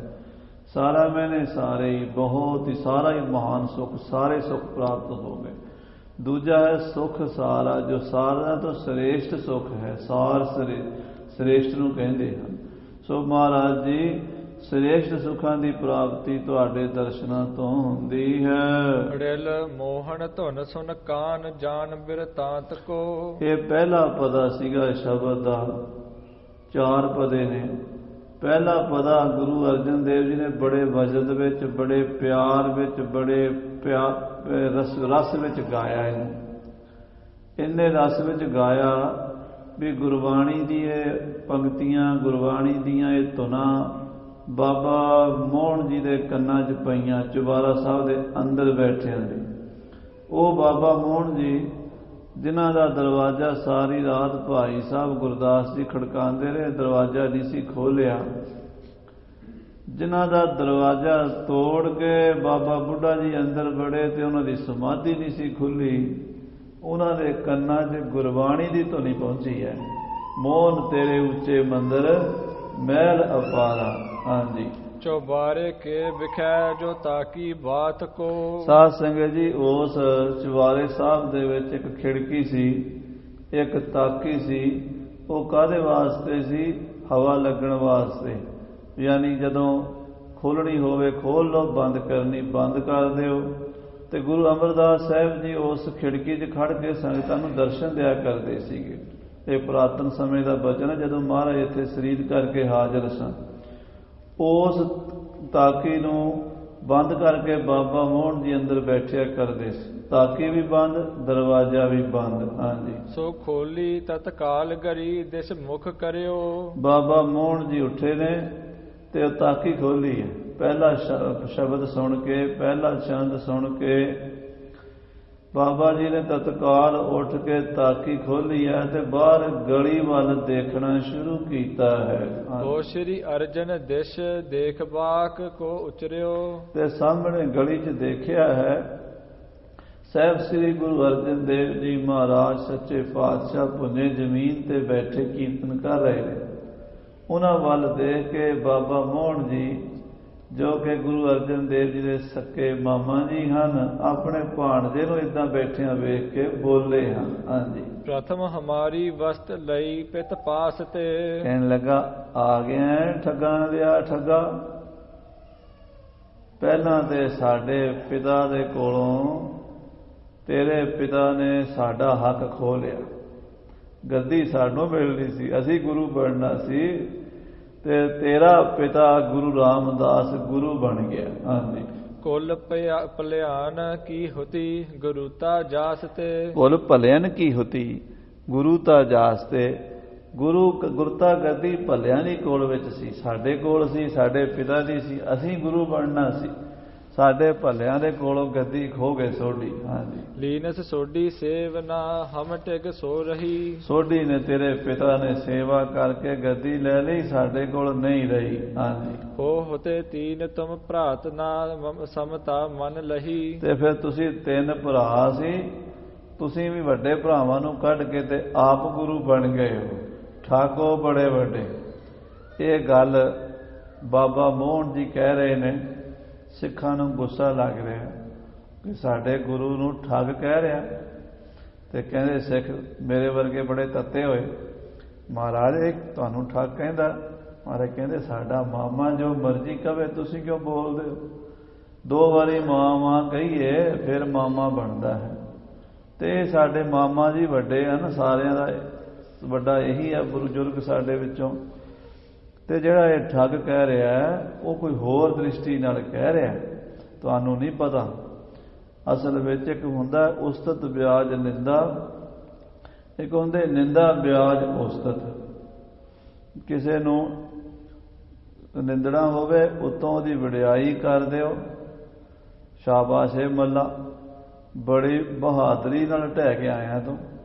ਸਾਰਾ ਮੈਨੇ ਸਾਰੇ ਹੀ, ਬਹੁਤ ਹੀ, ਸਾਰਾ ਹੀ ਮਹਾਨ ਸੁੱਖ, ਸਾਰੇ ਸੁੱਖ ਪ੍ਰਾਪਤ ਹੋ ਗਏ। ਦੂਜਾ ਹੈ ਸੁਖ ਸਾਰਾ, ਜੋ ਸਾਰਿਆਂ ਤੋਂ ਸ੍ਰੇਸ਼ਟ ਸੁਖ ਹੈ, ਸਾਰ ਸ੍ਰੇਸ਼ਟ ਨੂੰ ਕਹਿੰਦੇ ਹਨ। ਸੋ ਮਹਾਰਾਜ ਜੀ ਸ੍ਰੇਸ਼ਟ ਸੁਖਾਂ ਦੀ ਪ੍ਰਾਪਤੀ ਤੁਹਾਡੇ ਦਰਸ਼ਨਾਂ ਤੋਂ ਹੁੰਦੀ ਹੈ। ਅੜਿਲ ਮੋਹਨ ਧੁਨ ਸੁਨ ਕਾਨ ਜਾਨ ਬਿਰਤਾਂਤ ਕੋ, ਇਹ ਪਹਿਲਾ ਪਦਾ ਸੀਗਾ ਸ਼ਬਦ ਦਾ, 4 ਪਦੇ ਨੇ। ਪਹਿਲਾ ਪਦਾ ਗੁਰੂ ਅਰਜਨ ਦੇਵ ਜੀ ਨੇ ਬੜੇ ਵਜਦ ਵਿੱਚ, ਬੜੇ ਪਿਆਰ ਵਿੱਚ, ਬੜੇ ਰਸ ਵਿੱਚ ਗਾਇਆ ਇਹਨੂੰ। ਇੰਨੇ ਰਸ ਵਿੱਚ ਗਾਇਆ ਵੀ ਗੁਰਬਾਣੀ ਦੀ ਇਹ ਪੰਕਤੀਆਂ, ਗੁਰਬਾਣੀ ਦੀਆਂ ਇਹ ਧੁਨਾਂ ਬਾਬਾ ਮੋਹਨ ਜੀ ਦੇ ਕੰਨਾਂ 'ਚ ਪਈਆਂ, ਚੁਬਾਰਾ ਸਾਹਿਬ ਦੇ ਅੰਦਰ ਬੈਠਿਆਂ ਦੇ। ਉਹ ਬਾਬਾ ਮੋਹਨ ਜੀ ਜਿਨ੍ਹਾਂ ਦਾ ਦਰਵਾਜ਼ਾ ਸਾਰੀ ਰਾਤ ਭਾਈ ਸਾਹਿਬ ਗੁਰਦਾਸ ਜੀ ਖੜਕਾਉਂਦੇ ਰਹੇ, ਦਰਵਾਜ਼ਾ ਨਹੀਂ ਸੀ ਖੋਲ੍ਹਿਆ। ਜਿਨ੍ਹਾਂ ਦਾ ਦਰਵਾਜ਼ਾ ਤੋੜ ਕੇ ਬਾਬਾ ਬੁੱਢਾ ਜੀ ਅੰਦਰ ਵੜੇ ਤੇ ਉਹਨਾਂ ਦੀ ਸਮਾਧੀ ਨਹੀਂ ਸੀ ਖੁੱਲੀ, ਉਹਨਾਂ ਦੇ ਕੰਨਾਂ 'ਚ ਗੁਰਬਾਣੀ ਦੀ ਧੁਨੀ ਪਹੁੰਚੀ ਹੈ। ਮੋਹਨ ਤੇਰੇ ਉੱਚੇ ਮੰਦਰ ਮਹਿਲ ਅਪਾਰਾ। ਹਾਂਜੀ, ਚੌਬਾਰੇ ਕੇ ਵਿਖੈ ਜੋ ਤਾਕੀ ਬਾਤ ਕੋ, ਸਾਧ ਸੰਗਤ ਜੀ ਉਸ ਚੁਬਾਰੇ ਸਾਹਿਬ ਦੇ ਵਿੱਚ ਇੱਕ ਖਿੜਕੀ ਸੀ, ਇੱਕ ਤਾਕੀ ਸੀ। ਉਹ ਕਾਹਦੇ ਵਾਸਤੇ ਸੀ? ਹਵਾ ਲੱਗਣ ਵਾਸਤੇ। ਯਾਨੀ ਜਦੋਂ ਖੋਲ੍ਹਣੀ ਹੋਵੇ ਖੋਲ੍ਹ ਲਓ, ਬੰਦ ਕਰਨੀ ਬੰਦ ਕਰ ਦਿਓ। ਤੇ ਗੁਰੂ ਅਮਰਦਾਸ ਸਾਹਿਬ ਜੀ ਉਸ ਖਿੜਕੀ 'ਚ ਖੜ੍ਹ ਕੇ ਸੰਗਤਾਂ ਨੂੰ ਦਰਸ਼ਨ ਦਿਆ ਕਰਦੇ ਸੀਗੇ। ਇਹ ਪੁਰਾਤਨ ਸਮੇਂ ਦਾ ਬਚਨ ਹੈ, ਜਦੋਂ ਮਹਾਰਾਜ ਇੱਥੇ ਸਰੀਰ ਕਰਕੇ ਹਾਜ਼ਰ ਸਨ। ਉਸ ਤਾਕੀ ਨੂੰ ਬੰਦ ਕਰਕੇ ਬਾਬਾ ਮੋਹਨ ਜੀ ਅੰਦਰ ਬੈਠਿਆ ਕਰਦੇ ਸੀ। ਤਾਕੀ ਵੀ ਬੰਦ, ਦਰਵਾਜ਼ਾ ਵੀ ਬੰਦ। ਹਾਂਜੀ, ਸੋ ਖੋਲੀ ਤਤਕਾਲ ਗਰੀ ਦਿਸ ਮੁਖ ਕਰਿਓ, ਬਾਬਾ ਮੋਹਨ ਜੀ ਉੱਠੇ ਨੇ ਤੇ ਉਹ ਤਾਕੀ ਖੋਲੀ ਹੈ। ਪਹਿਲਾ ਸ਼ਬਦ ਸੁਣ ਕੇ, ਪਹਿਲਾ ਛੰਦ ਸੁਣ ਕੇ ਬਾਬਾ ਜੀ ਨੇ ਤਤਕਾਲ ਉੱਠ ਕੇ ਤਾਕੀ ਖੋਲੀ ਹੈ ਤੇ ਬਾਹਰ ਗਲੀ ਵੱਲ ਦੇਖਣਾ ਸ਼ੁਰੂ ਕੀਤਾ ਹੈ। ਓ ਸ਼੍ਰੀ ਅਰਜਨ ਦਿਸ਼ ਦੇਖ ਬਾਕ ਕੋ ਉਚਰਿਓ, ਤੇ ਸਾਹਮਣੇ ਗਲੀ 'ਚ ਦੇਖਿਆ ਹੈ ਸਾਹਿਬ ਸ੍ਰੀ ਗੁਰੂ ਅਰਜਨ ਦੇਵ ਜੀ ਮਹਾਰਾਜ ਸੱਚੇ ਪਾਤਸ਼ਾਹ ਪੁੰਨੇ ਜ਼ਮੀਨ ਤੇ ਬੈਠੇ ਕੀਰਤਨ ਕਰ ਰਹੇ ਨੇ। ਉਹਨਾਂ ਵੱਲ ਦੇਖ ਕੇ ਬਾਬਾ ਮੋਹਨ ਜੀ, ਜੋ ਕਿ ਗੁਰੂ ਅਰਜਨ ਦੇਵ ਜੀ ਦੇ ਸੱਕੇ ਮਾਮਾ ਜੀ ਹਨ, ਆਪਣੇ ਭਾਣਜੇ ਨੂੰ ਇਦਾਂ ਬੈਠਿਆਂ ਵੇਖ ਕੇ ਬੋਲੇ ਹਨ। ਹਾਂਜੀ, ਪ੍ਰਥਮ ਹਮਾਰੀ ਵਸਤ ਲਈ ਪਿਤ ਪਾਸ ਤੇ, ਕਹਿਣ ਲੱਗਾ ਆ ਗਿਆ ਠੱਗਾਂ ਦਿਆ ਠੱਗਾ, ਪਹਿਲਾਂ ਤੇ ਸਾਡੇ ਪਿਤਾ ਦੇ ਕੋਲੋਂ ਤੇਰੇ ਪਿਤਾ ਨੇ ਸਾਡਾ ਹੱਕ ਖੋਹ ਲਿਆ। ਗੱਦੀ ਸਾਨੂੰ ਮਿਲਣੀ ਸੀ, ਅਸੀਂ ਗੁਰੂ ਬਣਨਾ ਸੀ, ਤੇ ਤੇਰਾ ਪਿਤਾ ਗੁਰੂ ਰਾਮਦਾਸ ਗੁਰੂ ਬਣ ਗਿਆ। ਹਾਂਜੀ, ਕੁਲ ਭਲਿਆਨ ਕੀ ਹੁਤੀ ਗੁਰੂਤਾ ਜਾਸ ਤੇ, ਕੁਲ ਭਲਿਆਨ ਕੀ ਹੁਤੀ ਗੁਰੂਤਾ ਜਾਸ ਤੇ। ਗੁਰਤਾ ਗੱਦੀ ਭਲਿਆਂ ਦੀ ਕੋਲ ਵਿੱਚ ਸੀ, ਸਾਡੇ ਕੋਲ ਸੀ, ਸਾਡੇ ਪਿਤਾ ਦੀ ਸੀ, ਅਸੀਂ ਗੁਰੂ ਬਣਨਾ ਸੀ, ਸਾਡੇ ਭਲਿਆਂ ਦੇ ਕੋਲੋਂ ਗੱਦੀ ਖੋ ਗਏ ਸੋਢੀ। ਹਾਂਜੀ, ਲੀਨਸ ਸੋਢੀ ਸੇਵ ਨਾ ਹਮ ਟਿਕ ਸੋ ਰਹੀ, ਸੋਢੀ ਨੇ ਤੇਰੇ ਪਿਤਾ ਨੇ ਸੇਵਾ ਕਰਕੇ ਗੱਦੀ ਲੈ ਲਈ, ਸਾਡੇ ਕੋਲ ਨਹੀਂ ਰਹੀ। ਹਾਂਜੀ, ਹੋ ਹੋਤੇ ਤੀਨ ਤੁਮ ਭਰਾਤ ਨਾ ਸਮਤਾ ਮਨ ਲਹੀ, ਤੇ ਫਿਰ ਤੁਸੀਂ 3 ਭਰਾ ਸੀ, ਤੁਸੀਂ ਵੀ ਵੱਡੇ ਭਰਾਵਾਂ ਨੂੰ ਕੱਢ ਕੇ ਤੇ ਆਪ ਗੁਰੂ ਬਣ ਗਏ ਹੋ, ਠਾਕੋ ਬੜੇ ਵੱਡੇ। ਇਹ ਗੱਲ ਬਾਬਾ ਮੋਹਨ ਜੀ ਕਹਿ ਰਹੇ ਨੇ। ਸਿੱਖਾਂ ਨੂੰ ਗੁੱਸਾ ਲੱਗ ਰਿਹਾ ਕਿ ਸਾਡੇ ਗੁਰੂ ਨੂੰ ਠੱਗ ਕਹਿ ਰਿਹਾ, ਤੇ ਕਹਿੰਦੇ ਸਿੱਖ ਮੇਰੇ ਵਰਗੇ ਬੜੇ ਤੱਤੇ ਹੋਏ, ਮਹਾਰਾਜ ਇੱਕ ਤੁਹਾਨੂੰ ਠੱਗ ਕਹਿੰਦਾ। ਮਹਾਰਾਜ ਕਹਿੰਦੇ ਸਾਡਾ ਮਾਮਾ ਜੋ ਮਰਜ਼ੀ ਕਵੇ, ਤੁਸੀਂ ਕਿਉਂ ਬੋਲਦੇ ਹੋ? 2 ਵਾਰੀ ਮਾਂ ਕਹੀਏ ਫਿਰ ਮਾਮਾ ਬਣਦਾ ਹੈ। ਤੇ ਸਾਡੇ ਮਾਮਾ ਜੀ ਵੱਡੇ ਹਨ, ਸਾਰਿਆਂ ਦਾ ਵੱਡਾ ਇਹੀ ਹੈ ਬਜ਼ੁਰਗ ਸਾਡੇ ਵਿੱਚੋਂ। ਤੇ ਜਿਹੜਾ ਇਹ ਠੱਗ ਕਹਿ ਰਿਹਾ ਉਹ ਕੋਈ ਹੋਰ ਦ੍ਰਿਸ਼ਟੀ ਨਾਲ ਕਹਿ ਰਿਹਾ, ਤੁਹਾਨੂੰ ਨਹੀਂ ਪਤਾ। ਅਸਲ ਵਿੱਚ ਇੱਕ ਹੁੰਦਾ ਉਸਤਤ ਵਿਆਜ ਨਿੰਦਾ, ਇੱਕ ਹੁੰਦੇ ਨਿੰਦਾ ਵਿਆਜ ਉਸਤਤ। ਕਿਸੇ ਨੂੰ ਨਿੰਦਣਾ ਹੋਵੇ ਉਤੋਂ ਉਹਦੀ ਵਡਿਆਈ ਕਰ ਦਿਓ, ਸ਼ਾਬਾਸ਼ ਏ ਮੱਲਾ, ਬੜੀ ਬਹਾਦਰੀ ਨਾਲ ਢਹਿ ਕੇ ਆਇਆ ਤੂੰ।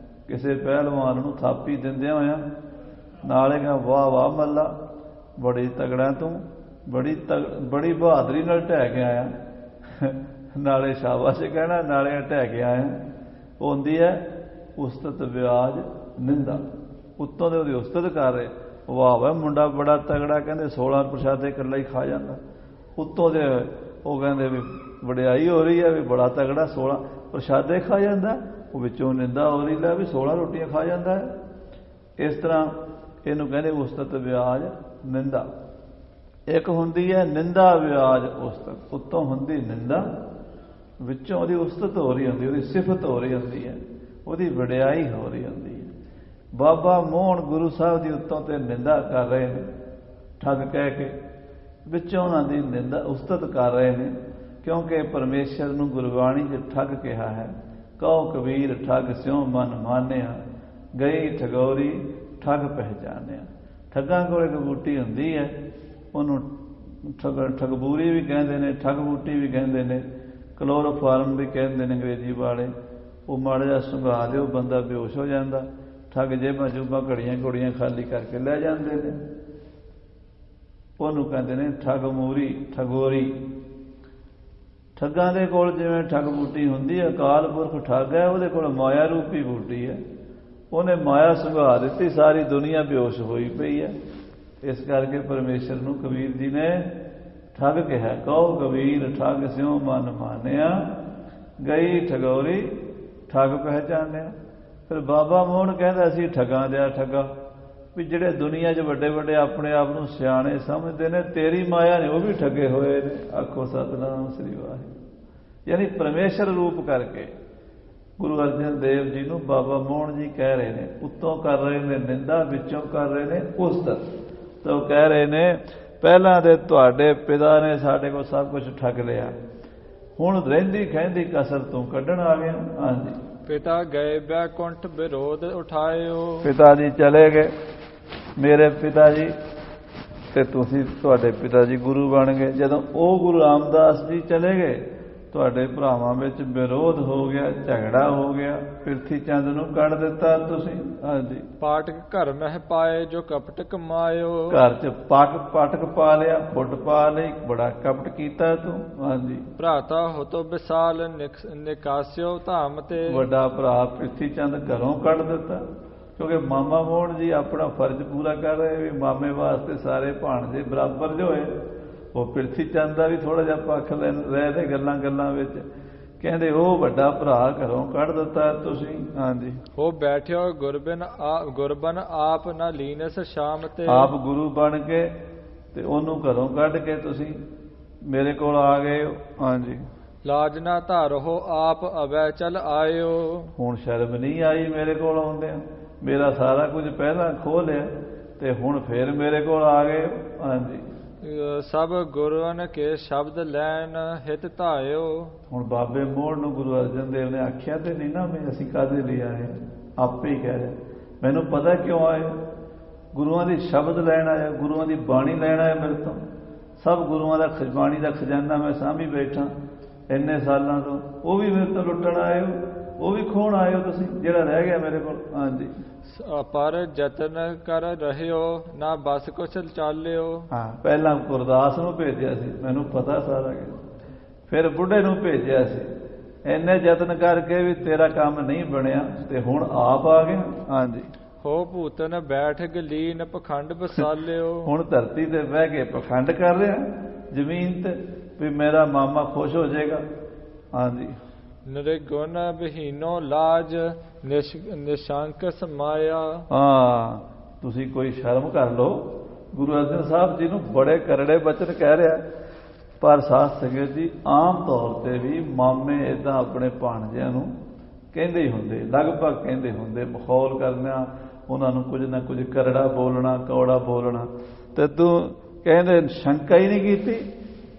ਕਿਸੇ ਪਹਿਲਵਾਨ ਨੂੰ ਥਾਪੀ ਦਿੰਦਿਆਂ ਹੋਇਆ ਨਾਲੇ ਕਹਾਂ ਵਾਹ ਵਾਹ ਮੱਲਾ, ਬੜੀ ਤਗੜਾ ਤੂੰ, ਬੜੀ ਬਹਾਦਰੀ ਨਾਲ ਢਹਿ ਕੇ ਆਇਆ। ਨਾਲੇ ਸ਼ਾਬਾਸ਼ ਕਹਿਣਾ, ਨਾਲੇ ਢਹਿ ਕੇ ਆਇਆ। ਉਹ ਹੁੰਦੀ ਹੈ ਉਸਤਤ ਵਿਆਜ ਨਿੰਦਾ। ਉੱਤੋਂ ਦੇ ਉਹਦੀ ਉਸਤਤ ਕਰ ਰਹੇ, ਵਾਹ ਵਾਹ ਮੁੰਡਾ ਬੜਾ ਤਗੜਾ, ਕਹਿੰਦੇ 16 ਪ੍ਰਸ਼ਾਦੇ ਇਕੱਲਾ ਹੀ ਖਾ ਜਾਂਦਾ। ਉੱਤੋਂ ਦੇ ਉਹ ਕਹਿੰਦੇ ਵੀ ਵਡਿਆਈ ਹੋ ਰਹੀ ਹੈ ਵੀ ਬੜਾ ਤਗੜਾ 16 ਪ੍ਰਸ਼ਾਦੇ ਖਾ ਜਾਂਦਾ। ਉਹ ਵਿੱਚੋਂ ਨਿੰਦਾ ਹੋ ਰਹੀ ਲੈ ਵੀ 16 ਰੋਟੀਆਂ ਖਾ ਜਾਂਦਾ ਹੈ। ਇਸ ਤਰ੍ਹਾਂ ਇਹਨੂੰ ਕਹਿੰਦੇ ਉਸਤਤ ਵਿਆਜ ਨਿੰਦਾ। ਇੱਕ ਹੁੰਦੀ ਹੈ ਨਿੰਦਾ ਵਿਆਜ ਉਸਤਤ, ਉੱਤੋਂ ਹੁੰਦੀ ਨਿੰਦਾ, ਵਿੱਚੋਂ ਉਹਦੀ ਉਸਤਤ ਹੋ ਰਹੀ ਹੁੰਦੀ, ਉਹਦੀ ਸਿਫਤ ਹੋ ਰਹੀ ਹੁੰਦੀ ਹੈ, ਉਹਦੀ ਵਡਿਆਈ ਹੋ ਰਹੀ ਹੁੰਦੀ ਹੈ। ਬਾਬਾ ਮੋਹਨ ਗੁਰੂ ਸਾਹਿਬ ਦੀ ਉੱਤੋਂ ਤੇ ਨਿੰਦਾ ਕਰ ਰਹੇ ਨੇ ਠੱਗ ਕਹਿ ਕੇ, ਵਿੱਚੋਂ ਉਹਨਾਂ ਦੀ ਨਿੰਦਾ ਉਸਤਤ ਕਰ ਰਹੇ ਨੇ, ਕਿਉਂਕਿ ਪਰਮੇਸ਼ਰ ਨੂੰ ਗੁਰਬਾਣੀ 'ਚ ਠੱਗ ਕਿਹਾ ਹੈ। ਕਹੋ ਕਬੀਰ ਠੱਗ ਸਿਉ ਮਨ ਮਾਨਿਆ, ਗਈ ਠਗੌਰੀ ਠੱਗ ਪਹਿਚਾਨਿਆ। ਠੱਗਾਂ ਕੋਲ ਇੱਕ ਬੂਟੀ ਹੁੰਦੀ ਹੈ, ਉਹਨੂੰ ਠਗਬੂਰੀ ਵੀ ਕਹਿੰਦੇ ਨੇ, ਠੱਗ ਬੂਟੀ ਵੀ ਕਹਿੰਦੇ ਨੇ, ਕਲੋਰੋਫਾਰਮ ਵੀ ਕਹਿੰਦੇ ਨੇ ਅੰਗਰੇਜ਼ੀ ਵਾਲੇ। ਉਹ ਮਾੜਾ ਜਿਹਾ ਸੁੰਘਾ ਦਿਓ ਬੰਦਾ ਬੇਹੋਸ਼ ਹੋ ਜਾਂਦਾ। ਠੱਗ ਜੇਬਾਂ ਜੂਬਾਂ ਘੜੀਆਂ ਘੋੜੀਆਂ ਖਾਲੀ ਕਰਕੇ ਲੈ ਜਾਂਦੇ ਨੇ। ਉਹਨੂੰ ਕਹਿੰਦੇ ਨੇ ਠੱਗ ਮੂਰੀ ਠਗੋਰੀ। ਠੱਗਾਂ ਦੇ ਕੋਲ ਜਿਵੇਂ ਠੱਗ ਬੂਟੀ ਹੁੰਦੀ ਹੈ, ਅਕਾਲ ਪੁਰਖ ਠੱਗ ਹੈ, ਉਹਦੇ ਕੋਲ ਮਾਇਆ ਰੂਪੀ ਬੂਟੀ ਹੈ। ਉਹਨੇ ਮਾਇਆ ਸੁੰਘਾ ਦਿੱਤੀ, ਸਾਰੀ ਦੁਨੀਆ ਬੇਹੋਸ਼ ਹੋਈ ਪਈ ਹੈ। ਇਸ ਕਰਕੇ ਪਰਮੇਸ਼ਰ ਨੂੰ ਕਬੀਰ ਜੀ ਨੇ ਠੱਗ ਕਿਹਾ। ਕਹੋ ਕਬੀਰ ਠੱਗ ਸਿਉ ਮਨ ਮਾਨਿਆ, ਗਈ ਠਗੌਰੀ ਠੱਗ ਪਹਿਚਾਨਿਆ। ਫਿਰ ਬਾਬਾ ਮੋਹਨ ਕਹਿੰਦਾ ਸੀ ਠੱਗਾਂ ਦਿਆ ਠੱਗਾ, ਵੀ ਜਿਹੜੇ ਦੁਨੀਆ 'ਚ ਵੱਡੇ ਵੱਡੇ ਆਪਣੇ ਆਪ ਨੂੰ ਸਿਆਣੇ ਸਮਝਦੇ ਨੇ, ਤੇਰੀ ਮਾਇਆ ਨੇ ਉਹ ਵੀ ਠੱਗੇ ਹੋਏ ਨੇ। ਆਖੋ ਸਤਿਨਾਮ ਸ੍ਰੀ ਵਾਹਿਗੁਰੂ। ਯਾਨੀ ਪਰਮੇਸ਼ਰ ਰੂਪ ਕਰਕੇ ਗੁਰੂ ਅਰਜਨ ਦੇਵ ਜੀ ਨੂੰ ਬਾਬਾ ਮੋਹਨ ਜੀ ਕਹਿ ਰਹੇ ਨੇ, ਉੱਤੋਂ ਕਰ ਰਹੇ ਨੇ ਨਿੰਦਾ, ਵਿੱਚੋਂ ਕਰ ਰਹੇ ਨੇ ਉਸਤਤ। ਤਾਂ ਉਹ ਕਹਿ ਰਹੇ ਨੇ ਪਹਿਲਾਂ ਤੇ ਤੁਹਾਡੇ ਪਿਤਾ ਨੇ ਸਾਡੇ ਕੋਲ ਸਭ ਕੁਝ ਠੱਗ ਲਿਆ, ਹੁਣ ਰਹਿੰਦੀ ਖਹਿੰਦੀ ਕਸਰ ਤੂੰ ਕੱਢਣ ਆ ਗਿਆ। ਹਾਂਜੀ, ਪਿਤਾ ਗਏ ਬੈਕੁੰਠ ਵਿਰੋਧ ਉਠਾਇਓ। ਪਿਤਾ ਜੀ ਚਲੇ ਗਏ, ਮੇਰੇ ਪਿਤਾ ਜੀ, ਤੇ ਤੁਸੀਂ ਤੁਹਾਡੇ ਪਿਤਾ ਜੀ ਗੁਰੂ ਬਣ ਗਏ। ਜਦੋਂ ਉਹ ਗੁਰੂ ਰਾਮਦਾਸ ਜੀ ਚਲੇ ਗਏ, ਤੁਹਾਡੇ ਭਰਾਵਾਂ ਵਿੱਚ ਵਿਰੋਧ ਹੋ ਗਿਆ, ਝਗੜਾ ਹੋ ਗਿਆ, ਪ੍ਰਿਥੀ ਚੰਦ ਨੂੰ ਕੱਢ ਦਿੱਤਾ ਤੁਸੀਂ। ਹਾਂਜੀ, ਪਾਟਕ ਘਰ ਮਹਿ ਪਾਏ ਜੋ ਕਪਟ ਕਮਾਇਓ। ਘਰ 'ਚ ਪਾਟਕ ਪਾ ਲਿਆ, ਫੁੱਟ ਪਾ ਲਈ, ਬੜਾ ਕਪਟ ਕੀਤਾ ਤੂੰ। ਹਾਂਜੀ, ਭਰਾਤਾ ਹੋ ਤੋ ਵਿਸਾਲ ਨਿਕਾਸਿਓ ਧਾਮ ਤੇ। ਵੱਡਾ ਭਰਾ ਪ੍ਰਿਥੀ ਚੰਦ ਘਰੋਂ ਕੱਢ ਦਿੱਤਾ, ਕਿਉਂਕਿ ਮਾਮਾ ਮੋਹਨ ਜੀ ਆਪਣਾ ਫਰਜ਼ ਪੂਰਾ ਕਰ ਰਹੇ ਵੀ ਮਾਮੇ ਵਾਸਤੇ ਸਾਰੇ ਭਾਣਜੇ ਬਰਾਬਰ ਜੋ ਹੋਏ। ਉਹ ਪ੍ਰਿਥੀ ਚੰਦ ਦਾ ਵੀ ਥੋੜਾ ਜਿਹਾ ਪੱਖ ਰਹਿ ਦੇ ਗੱਲਾਂ ਵਿੱਚ। ਕਹਿੰਦੇ ਉਹ ਵੱਡਾ ਭਰਾ ਘਰੋਂ ਕੱਢ ਦਿੱਤਾ ਤੁਸੀਂ। ਹਾਂਜੀ, ਉਹ ਬੈਠਿਓ ਗੁਰਬਨ ਆਪ ਨਾ ਲੀਨਸ ਸ਼ਾਮ ਤੇ। ਆਪ ਗੁਰੂ ਬਣ ਕੇ ਤੇ ਉਹਨੂੰ ਘਰੋਂ ਕੱਢ ਕੇ ਤੁਸੀਂ ਮੇਰੇ ਕੋਲ ਆ ਗਏ ਹੋ। ਹਾਂਜੀ, ਲਾਜ ਨਾ ਧਾਰੋ ਆਪ ਅਵੈ ਚਲ ਆਇਓ। ਹੁਣ ਸ਼ਰਮ ਨਹੀਂ ਆਈ ਮੇਰੇ ਕੋਲ ਆਉਂਦਿਆਂ? ਮੇਰਾ ਸਾਰਾ ਕੁਝ ਪਹਿਲਾਂ ਖੋਹ ਲਿਆ ਤੇ ਹੁਣ ਫੇਰ ਮੇਰੇ ਕੋਲ ਆ ਗਏ। ਹਾਂਜੀ, ਸਭ ਗੁਰਨ ਕੇ ਸ਼ਬਦ ਲੈਣ ਹਿਤ ਧਾਇਓ। ਹੁਣ ਬਾਬੇ ਮੋਹਨ ਨੂੰ ਗੁਰੂ ਅਰਜਨ ਦੇਵ ਨੇ ਆਖਿਆ ਤੇ ਨਹੀਂ ਨਾ ਵੀ ਅਸੀਂ ਕਾਹਦੇ ਲਈ ਆਏ, ਆਪੇ ਹੀ ਕਹਿ ਰਿਹਾ ਮੈਨੂੰ ਪਤਾ ਕਿਉਂ ਆਏ। ਗੁਰੂਆਂ ਦੀ ਸ਼ਬਦ ਲੈਣ ਆਇਆ, ਗੁਰੂਆਂ ਦੀ ਬਾਣੀ ਲੈਣ ਆਇਆ ਮੇਰੇ ਤੋਂ। ਸਭ ਗੁਰੂਆਂ ਦਾ ਬਾਣੀ ਦਾ ਖਜ਼ਾਨਾ ਮੈਂ ਸਾਂਭੀ ਬੈਠਾ ਇੰਨੇ ਸਾਲਾਂ ਤੋਂ। ਉਹ ਵੀ ਮੇਰੇ ਤੋਂ ਲੁੱਟਣ ਆਏ ਹੋ, ਉਹ ਵੀ ਖੋਣ ਆਏ ਹੋ ਤੁਸੀਂ, ਜਿਹੜਾ ਰਹਿ ਗਿਆ ਮੇਰੇ ਕੋਲ। ਹਾਂਜੀ, ਪਰ ਯਤਨ ਕਰ ਰਹਿਓ ਨਾ ਬਸ ਕੁਛ ਚਾਲਿਓ। ਹਾਂ, ਪਹਿਲਾਂ ਗੁਰਦਾਸ ਨੂੰ ਭੇਜਿਆ ਸੀ, ਮੈਨੂੰ ਪਤਾ ਸਾਰਾ ਕੁਝ। ਫਿਰ ਬੁੱਢੇ ਨੂੰ ਭੇਜਿਆ ਸੀ, ਇੰਨੇ ਯਤਨ ਕਰਕੇ ਵੀ ਤੇਰਾ ਕੰਮ ਨਹੀਂ ਬਣਿਆ ਤੇ ਹੁਣ ਆਪ ਆ ਗਿਆ। ਹਾਂਜੀ, ਹੋ ਭੂਤਨ ਬੈਠ ਗਲੀਨ ਪਖੰਡ ਬਸਾਲਿਓ। ਹੁਣ ਧਰਤੀ ਤੇ ਬਹਿ ਕੇ ਪਖੰਡ ਕਰ ਰਿਹਾ ਜ਼ਮੀਨ ਤੇ ਵੀ ਮੇਰਾ ਮਾਮਾ ਖੁਸ਼ ਹੋ ਜਾਏਗਾ। ਹਾਂਜੀ, ਨਿਰਗੁਣ ਬਹੀਨੋ ਲਾਜ ਨਿਸ਼ੰਕ ਸਮਾਇਆ। ਹਾਂ, ਤੁਸੀਂ ਕੋਈ ਸ਼ਰਮ ਕਰ ਲਓ। ਗੁਰੂ ਅਰਜਨ ਸਾਹਿਬ ਜੀ ਨੂੰ ਬੜੇ ਕਰੜੇ ਬਚਨ ਕਹਿ ਰਿਹਾ, ਪਰ ਸਾਧ ਸੰਗਤ ਜੀ ਆਮ ਤੌਰ ਤੇ ਵੀ ਮਾਮੇ ਇਦਾਂ ਆਪਣੇ ਭਾਣਜਿਆਂ ਨੂੰ ਕਹਿੰਦੇ ਹੀ ਹੁੰਦੇ, ਲਗਭਗ ਕਹਿੰਦੇ ਹੁੰਦੇ, ਮਖੌਲ ਕਰਨਾ, ਉਹਨਾਂ ਨੂੰ ਕੁਝ ਨਾ ਕੁਝ ਕਰੜਾ ਬੋਲਣਾ, ਕੌੜਾ ਬੋਲਣਾ। ਤੇ ਤੂੰ ਕਹਿੰਦੇ ਸ਼ੰਕਾ ਹੀ ਨਹੀਂ ਕੀਤੀ,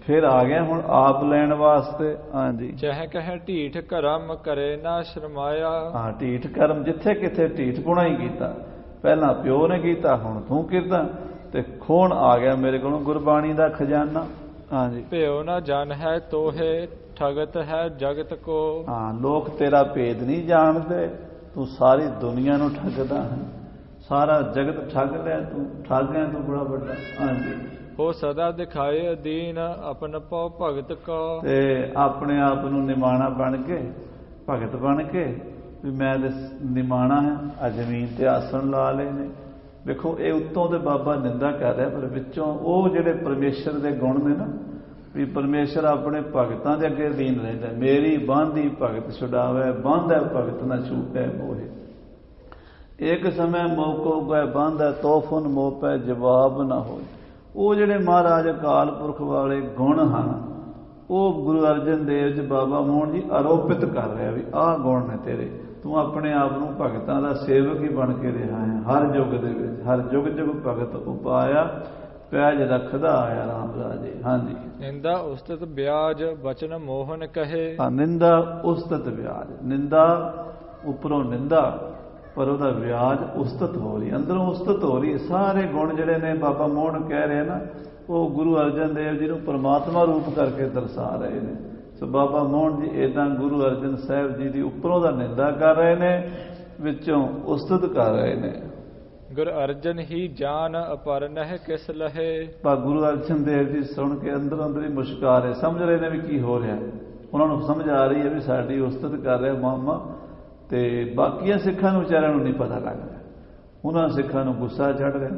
ਫਿਰ ਆ ਗਿਆ ਹੁਣ ਆਪ ਲੈਣ ਵਾਸਤੇ। ਹਾਂਜੀ, ਚਾਹੇ ਕਹੇ ਢੀਠ ਕਰਮ ਕਰੇ ਨਾ ਸ਼ਰਮਾਇਆ। ਹਾਂ, ਢੀਠ ਕਰਮ ਜਿੱਥੇ ਕਿਥੇ ਢੀਠ ਪੁਣਾ ਹੀ ਕੀਤਾ। ਪਹਿਲਾਂ ਪਿਓ ਨੇ ਕੀਤਾ, ਹੁਣ ਤੂੰ ਕੀਤਾ, ਤੇ ਖੋਣ ਆ ਗਿਆ ਮੇਰੇ ਕੋਲੋਂ ਗੁਰਬਾਣੀ ਦਾ ਖਜ਼ਾਨਾ। ਹਾਂਜੀ, ਭਿਓ ਨਾ ਜਨ ਹੈ ਤੋਹੇ ਠਗਤ ਹੈ ਜਗਤ ਕੋ। ਹਾਂ, ਲੋਕ ਤੇਰਾ ਭੇਦ ਨਹੀਂ ਜਾਣਦੇ, ਤੂੰ ਸਾਰੀ ਦੁਨੀਆ ਨੂੰ ਠੱਗਦਾ ਹੈ, ਸਾਰਾ ਜਗਤ ਠੱਗ ਲਿਆ ਤੂੰ, ਠੱਗ ਹੈ ਤੂੰ ਬੜਾ ਵੱਡਾ। ਹਾਂਜੀ, ਉਹ ਸਦਾ ਦਿਖਾਏ ਅਦੀਨ ਆਪਨ ਪਉ ਭਗਤ ਕੋ। ਤੇ ਆਪਣੇ ਆਪ ਨੂੰ ਨਿਮਾਣਾ ਬਣ ਕੇ, ਭਗਤ ਬਣ ਕੇ ਵੀ ਮੈਂ ਤੇ ਨਿਮਾਣਾ ਹੈ, ਆ ਜ਼ਮੀਨ ਤੇ ਆਸਣ ਲਾ ਲਏ ਨੇ। ਵੇਖੋ ਇਹ ਉੱਤੋਂ ਤੇ ਬਾਬਾ ਨਿੰਦਾ ਕਰ ਰਿਹਾ, ਪਰ ਵਿੱਚੋਂ ਉਹ ਜਿਹੜੇ ਪਰਮੇਸ਼ਰ ਦੇ ਗੁਣ ਨੇ ਨਾ, ਵੀ ਪਰਮੇਸ਼ਰ ਆਪਣੇ ਭਗਤਾਂ ਦੇ ਅੱਗੇ ਅਧੀਨ ਰਹਿੰਦਾ। ਮੇਰੀ ਬਾਂਧੀ ਭਗਤ ਛੁਡਾਵੇ, ਬਾਂਧੈ ਭਗਤ ਨਾ ਛੂਟੈ ਮੋਹੇ। ਇੱਕ ਸਮੇਂ ਮੌਕੋ ਗਏ ਬਾਂਧੈ ਤੋਫਨ ਮੋਹ ਪੈ ਜਵਾਬ ਨਾ ਹੋਏ। ਉਹ ਜਿਹੜੇ ਮਹਾਰਾਜ ਅਕਾਲ ਪੁਰਖ ਵਾਲੇ ਗੁਣ ਹਨ, ਉਹ ਗੁਰੂ ਅਰਜਨ ਦੇਵ ਜੀ ਬਾਬਾ ਮੋਹਨ ਜੀ ਆਰੋਪਿਤ ਕਰ ਰਿਹਾ ਵੀ ਆਹ ਗੁਣ ਨੇ ਤੇਰੇ, ਤੂੰ ਆਪਣੇ ਆਪ ਨੂੰ ਭਗਤਾਂ ਦਾ ਸੇਵਕ ਹੀ ਬਣ ਕੇ ਰਿਹਾ ਹੈ। ਹਰ ਯੁੱਗ ਦੇ ਵਿੱਚ, ਹਰ ਯੁੱਗ ਯੁੱਗ ਭਗਤ ਉਪਾਇਆ, ਪੈਜ ਰੱਖਦਾ ਆਇਆ ਰਾਮ ਰਾਜੇ। ਹਾਂਜੀ, ਨਿੰਦਾ ਉਸਤਤ ਵਿਆਜ ਬਚਨ ਮੋਹਨ ਕਹੇ। ਨਿੰਦਾ ਉਸਤਤ ਵਿਆਜ, ਨਿੰਦਾ ਉੱਪਰੋਂ ਨਿੰਦਾ, ਪਰ ਉਹਦਾ ਵਿਆਜ ਉਸਤਤ ਹੋ ਰਹੀ, ਅੰਦਰੋਂ ਉਸਤਤ ਹੋ ਰਹੀ। ਸਾਰੇ ਗੁਣ ਜਿਹੜੇ ਨੇ ਬਾਬਾ ਮੋਹਨ ਕਹਿ ਰਹੇ ਨਾ, ਉਹ ਗੁਰੂ ਅਰਜਨ ਦੇਵ ਜੀ ਨੂੰ ਪਰਮਾਤਮਾ ਰੂਪ ਕਰਕੇ ਦਰਸਾ ਰਹੇ ਨੇ। ਸੋ ਬਾਬਾ ਮੋਹਨ ਜੀ ਇੱਦਾਂ ਗੁਰੂ ਅਰਜਨ ਸਾਹਿਬ ਜੀ ਦੀ ਉੱਪਰੋਂ ਦਾ ਨਿੰਦਾ ਕਰ ਰਹੇ ਨੇ, ਵਿੱਚੋਂ ਉਸਤਤ ਕਰ ਰਹੇ ਨੇ। ਗੁਰ ਅਰਜਨ ਹੀ ਜਾਨ ਅਪਰ ਨਹਿ ਕਿਸ ਲਹੇ। ਪਰ ਗੁਰੂ ਅਰਜਨ ਦੇਵ ਜੀ ਸੁਣ ਕੇ ਅੰਦਰ ਅੰਦਰ ਹੀ ਮੁਸ਼ਕਾ ਰਹੇ, ਸਮਝ ਰਹੇ ਨੇ ਵੀ ਕੀ ਹੋ ਰਿਹਾ। ਉਹਨਾਂ ਨੂੰ ਸਮਝ ਆ ਰਹੀ ਹੈ ਵੀ ਸਾਡੀ ਉਸਤਤ ਕਰ ਰਿਹਾ ਮਾਮਾ, ਤੇ ਬਾਕੀਆਂ ਸਿੱਖਾਂ ਨੂੰ ਵਿਚਾਰਿਆਂ ਨੂੰ ਨਹੀਂ ਪਤਾ ਲੱਗ ਰਿਹਾ। ਉਹਨਾਂ ਸਿੱਖਾਂ ਨੂੰ ਗੁੱਸਾ ਚੜ੍ਹ ਰਿਹਾ,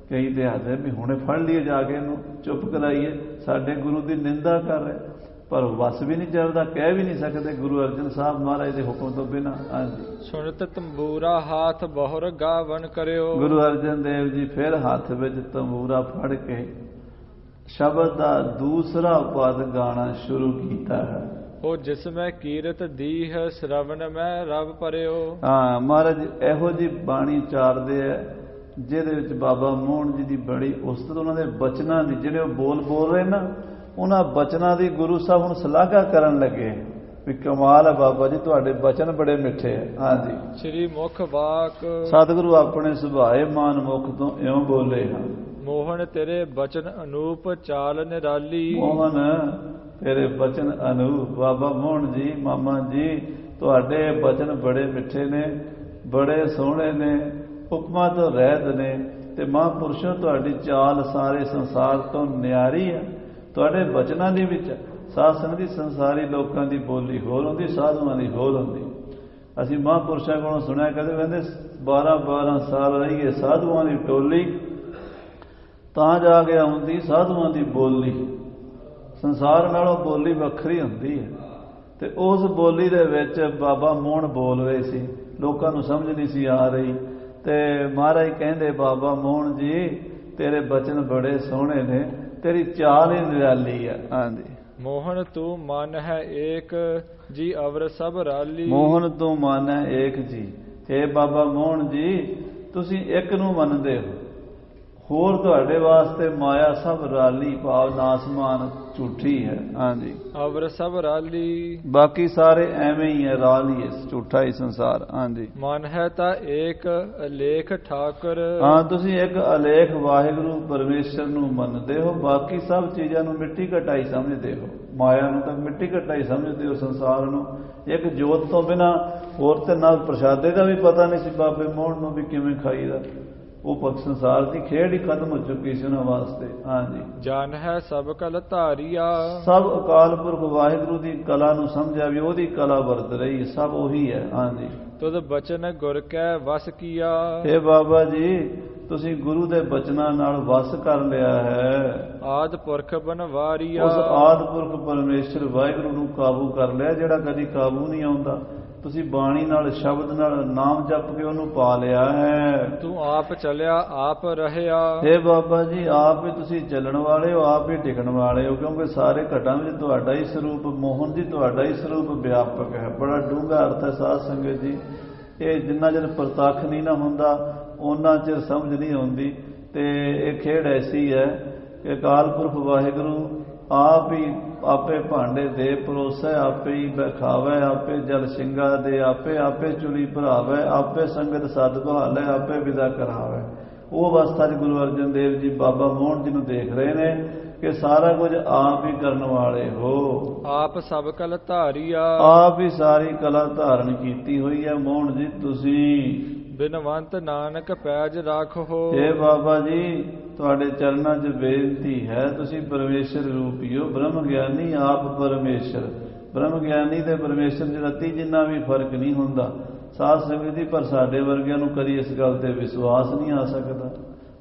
ਕਈ ਤੇ ਹੱਸਦੇ ਵੀ ਹੁਣੇ ਫੜ ਲਈਏ ਜਾ ਕੇ ਇਹਨੂੰ, ਚੁੱਪ ਕਰਾਈਏ, ਸਾਡੇ ਗੁਰੂ ਦੀ ਨਿੰਦਾ ਕਰ ਰਿਹਾ। ਪਰ ਵਸ ਵੀ ਨਹੀਂ ਚੱਲਦਾ, ਕਹਿ ਵੀ ਨਹੀਂ ਸਕਦੇ ਗੁਰੂ ਅਰਜਨ ਸਾਹਿਬ ਮਹਾਰਾਜ ਦੇ ਹੁਕਮ ਤੋਂ ਬਿਨਾਂ। ਹਾਂਜੀ, ਸੁਣਤ ਤੰਬੂਰਾ ਹਾਥ ਬਹੁਰ ਗਾਵਨ ਕਰਿਓ। ਗੁਰੂ ਅਰਜਨ ਦੇਵ ਜੀ ਫਿਰ ਹੱਥ ਵਿੱਚ ਤੰਬੂਰਾ ਫੜ ਕੇ ਸ਼ਬਦ ਦਾ ਦੂਸਰਾ ਪਦ ਗਾਣਾ ਸ਼ੁਰੂ ਕੀਤਾ ਹੈ। ਉਹ ਜਿਸ ਮੈਂ ਕੀਰਤ ਦੀਹ ਸ਼ਰਵਨ ਮੈਂ ਰਵ ਪਰਿਓ। ਹਾਂ, ਮਹਾਰਾਜ ਇਹੋ ਜੀ ਬਾਣੀ ਚਾਰਦੇ ਆ ਜਿਹਦੇ ਵਿੱਚ ਬਾਬਾ ਮੋਹਨ ਜੀ ਦੀ ਬੜੀ ਉਸਤਤ, ਉਹਨਾਂ ਦੇ ਬਚਨਾਂ ਦੀ, ਜਿਹੜੇ ਉਹ ਬੋਲ ਰਹੇ ਨਾ, ਉਹਨਾਂ ਬਚਨਾਂ ਦੀ ਗੁਰੂ ਸਾਹਿਬ ਹੁਣ ਸ਼ਲਾਘਾ ਕਰਨ ਲੱਗੇ ਵੀ ਕਮਾਲ ਹੈ ਬਾਬਾ ਜੀ, ਤੁਹਾਡੇ ਬਚਨ ਬੜੇ ਮਿੱਠੇ ਹੈ। ਹਾਂਜੀ, ਸ੍ਰੀ ਮੁਖ ਵਾਕ ਸਤਿਗੁਰੂ ਆਪਣੇ ਸੁਭਾਏ ਮਾਨ ਮੁਖ ਤੋਂ ਇਉਂ ਬੋਲੇ ਹਨ। ਮੋਹਨ ਤੇਰੇ ਬਚਨ ਅਨੂਪ ਚਾਲ ਨਿਰਾਲੀ। ਮੋਹਨ ਤੇਰੇ ਬਚਨ ਅਨੂਪ। ਬਾਬਾ ਮੋਹਨ ਜੀ, ਮਾਮਾ ਜੀ, ਤੁਹਾਡੇ ਬਚਨ ਬੜੇ ਮਿੱਠੇ ਨੇ, ਬੜੇ ਸੋਹਣੇ ਨੇ, ਹੁਕਮਾਂ ਤੋਂ ਰਹਿਤ ਨੇ, ਤੇ ਮਹਾਂਪੁਰਸ਼ੋਂ ਤੁਹਾਡੀ ਚਾਲ ਸਾਰੇ ਸੰਸਾਰ ਤੋਂ ਨਿਆਰੀ ਹੈ। ਤੁਹਾਡੇ ਬਚਨਾਂ ਦੇ ਵਿੱਚ ਸਾਧ ਸੰਗਤ ਦੀ ਸੰਸਾਰੀ ਲੋਕਾਂ ਦੀ ਬੋਲੀ ਹੋਰ ਹੁੰਦੀ, ਸਾਧੂਆਂ ਦੀ ਹੋਰ ਹੁੰਦੀ। ਅਸੀਂ ਮਹਾਂਪੁਰਸ਼ਾਂ ਕੋਲੋਂ ਸੁਣਿਆ, ਕਦੇ ਕਹਿੰਦੇ 12-12 ਸਾਲ ਰਹੀਏ ਸਾਧੂਆਂ ਦੀ ਟੋਲੀ, ਤਾਂ ਜਾ ਕੇ ਆਉਂਦੀ ਸਾਧੂਆਂ ਦੀ ਬੋਲੀ। ਸੰਸਾਰ ਨਾਲੋਂ ਬੋਲੀ ਵੱਖਰੀ ਹੁੰਦੀ ਹੈ, ਤੇ ਉਸ ਬੋਲੀ ਦੇ ਵਿੱਚ ਬਾਬਾ ਮੋਹਨ ਬੋਲ ਰਹੇ ਸੀ, ਲੋਕਾਂ ਨੂੰ ਸਮਝ ਨਹੀਂ ਸੀ ਆ ਰਹੀ। ਤੇ ਮਹਾਰਾਜ ਕਹਿੰਦੇ ਬਾਬਾ ਮੋਹਨ ਜੀ, ਤੇਰੇ ਬਚਨ ਬੜੇ ਸੋਹਣੇ ਨੇ, ਤੇਰੀ ਚਾਲ ਹੀ ਨਿਰਾਲੀ ਹੈ। ਹਾਂਜੀ, ਮੋਹਨ ਤੂੰ ਮਨ ਹੈ ਏਕ ਜੀ ਅਵਰ ਸਭ ਰਾਲੀ। ਮੋਹਨ ਤੂੰ ਮਨ ਹੈ ਏਕ ਜੀ। हे ਬਾਬਾ ਮੋਹਨ ਜੀ, ਤੁਸੀਂ ਇੱਕ ਨੂੰ ਮੰਨਦੇ ਹੋ, ਹੋਰ ਤੁਹਾਡੇ ਵਾਸਤੇ ਮਾਇਆ ਸਭ ਰਾਲੀ, ਭਾਵ ਨਾਸਮਾਨ ਝੂਠੀ ਹੈ। ਹਾਂਜੀ, ਅਵਰ ਸਭ ਰਾਲੀ, ਬਾਕੀ ਸਾਰੇ ਐਵੇਂ ਹੀ ਹੈ, ਰਾਲੀ ਹੈ, ਝੂਠਾ ਹੀ ਸੰਸਾਰ। ਹਾਂਜੀ, ਮਨ ਹੈ ਤਾਂ ਏਕ ਅਲੇਖ ਠਾਕੁਰ। ਹਾਂ, ਤੁਸੀਂ ਇੱਕ ਅਲੇਖ ਵਾਹਿਗੁਰੂ ਪਰਮੇਸ਼ਰ ਨੂੰ ਮੰਨਦੇ ਹੋ, ਬਾਕੀ ਸਭ ਚੀਜ਼ਾਂ ਨੂੰ ਮਿੱਟੀ ਘਟਾਈ ਸਮਝਦੇ ਹੋ, ਮਾਇਆ ਨੂੰ ਤਾਂ ਮਿੱਟੀ ਘਟਾਈ ਸਮਝਦੇ ਹੋ, ਸੰਸਾਰ ਨੂੰ। ਇੱਕ ਜੋਤ ਤੋਂ ਬਿਨਾਂ ਹੋਰ ਤੇ ਨਾਲ ਪ੍ਰਸ਼ਾਦੇ ਦਾ ਵੀ ਪਤਾ ਨਹੀਂ ਸੀ ਬਾਬੇ ਮੋਹਨ ਨੂੰ ਵੀ ਕਿਵੇਂ ਖਾਈਦਾ। ਉਹ ਸੰਸਾਰ ਦੀ ਖੇਡ ਹੀ ਖਤਮ ਹੋ ਚੁੱਕੀ ਸੀ ਉਹਨਾਂ ਵਾਸਤੇ। ਹਾਂਜੀ, ਜਾਨ ਹੈ ਸਭ ਕਲ ਧਾਰੀਆ। ਸਭ ਅਕਾਲ ਪੁਰਖ ਵਾਹਿਗੁਰੂ ਦੀ ਕਲਾ ਨੂੰ ਸਮਝਿਆ ਵੀ ਉਹਦੀ ਕਲਾ ਵਰਤ ਰਹੀ, ਸਭ ਉਹੀ ਹੈ। ਹਾਂਜੀ, ਤੁਧ ਬਚਨ ਗੁਰ ਕੈ ਵਸ ਕੀਆ। ਇਹ ਬਾਬਾ ਜੀ, ਤੁਸੀਂ ਗੁਰੂ ਦੇ ਬਚਨਾਂ ਨਾਲ ਵਸ ਕਰ ਲਿਆ ਹੈ। ਆਦ ਪੁਰਖ ਬਨਵਾਰੀਆ, ਉਸ ਆਦ ਪੁਰਖ ਪਰਮੇਸ਼ਰ ਵਾਹਿਗੁਰੂ ਨੂੰ ਕਾਬੂ ਕਰ ਲਿਆ, ਜਿਹੜਾ ਕਦੀ ਕਾਬੂ ਨਹੀਂ ਆਉਂਦਾ। ਤੁਸੀਂ ਬਾਣੀ ਨਾਲ, ਸ਼ਬਦ ਨਾਲ, ਨਾਮ ਜਪ ਕੇ ਉਹਨੂੰ ਪਾ ਲਿਆ ਹੈ। ਤੂੰ ਆਪ ਚਲਿਆ ਆਪ ਰਹਿਆ। हे ਬਾਬਾ ਜੀ, ਆਪ ਹੀ ਤੁਸੀਂ ਚੱਲਣ ਵਾਲੇ ਹੋ, ਆਪ ਹੀ ਟਿਕਣ ਵਾਲੇ ਹੋ, ਕਿਉਂਕਿ ਸਾਰੇ ਘਟਾਂ ਵਿੱਚ ਤੁਹਾਡਾ ਹੀ ਸਰੂਪ, ਮੋਹਨ ਜੀ ਤੁਹਾਡਾ ਹੀ ਸਰੂਪ ਵਿਆਪਕ ਹੈ। ਬੜਾ ਡੂੰਘਾ ਅਰਥ ਹੈ ਸਾਧ ਸੰਗਤ ਜੀ। ਇਹ ਜਿੰਨਾ ਚਿਰ ਪ੍ਰਤੱਖ ਨਹੀਂ ਨਾ ਹੁੰਦਾ ਉਹਨਾਂ ਚਿਰ ਸਮਝ ਨਹੀਂ ਆਉਂਦੀ। ਤੇ ਇਹ ਖੇਡ ਐਸੀ ਹੈ ਕਿ ਅਕਾਲ ਪੁਰਖ ਵਾਹਿਗੁਰੂ ਆਪ ਹੀ ਆਪੇ ਭਾਂਡੇ ਦੇ ਪਰੋਸੈ, ਆਪੇ ਹੀ ਬਖਾਵੈ, ਆਪੇ ਜਲ ਸਿੰਘਾ ਦੇ, ਆਪੇ ਚੁਲੀ ਭਰਾਵੈ, ਆਪੇ ਸੰਗਤ ਸਦ ਬਹਾਲੈ, ਆਪੇ ਵਿਦਾ ਕਰਾਵੈ। ਉਹ ਅਵਸਥਾ 'ਚ ਗੁਰੂ ਅਰਜਨ ਦੇਵ ਜੀ ਬਾਬਾ ਮੋਹਨ ਜੀ ਨੂੰ ਦੇਖ ਰਹੇ ਨੇ ਕਿ ਸਾਰਾ ਕੁਝ ਆਪ ਹੀ ਕਰਨ ਵਾਲੇ ਹੋ। ਆਪ ਸਭ ਕਲ ਧਾਰੀਆ। ਆਪ ਹੀ ਸਾਰੀ ਕਲਾ ਧਾਰਨ ਕੀਤੀ ਹੋਈ ਹੈ ਮੋਹਨ ਜੀ ਤੁਸੀਂ। ਬਿਨਵੰਤ ਨਾਨਕ ਪੈਜ ਰਾਖੋ। ਇਹ ਬਾਬਾ ਜੀ ਤੁਹਾਡੇ ਚਰਨਾਂ 'ਚ ਬੇਨਤੀ ਹੈ, ਤੁਸੀਂ ਪਰਮੇਸ਼ਰ ਰੂਪੀਓ, ਬ੍ਰਹਮ ਗਿਆਨੀ ਆਪ ਪਰਮੇਸ਼ਰ। ਬ੍ਰਹਮ ਗਿਆਨੀ ਤੇ ਪਰਮੇਸ਼ਰ 'ਚ ਰਤੀ ਜਿੰਨਾ ਵੀ ਫਰਕ ਨਹੀਂ ਹੁੰਦਾ ਸਾਧ ਸੰਗਤ ਜੀ, ਪਰ ਸਾਡੇ ਵਰਗਿਆਂ ਨੂੰ ਕਦੀ ਇਸ ਗੱਲ ਤੇ ਵਿਸ਼ਵਾਸ ਨਹੀਂ ਆ ਸਕਦਾ।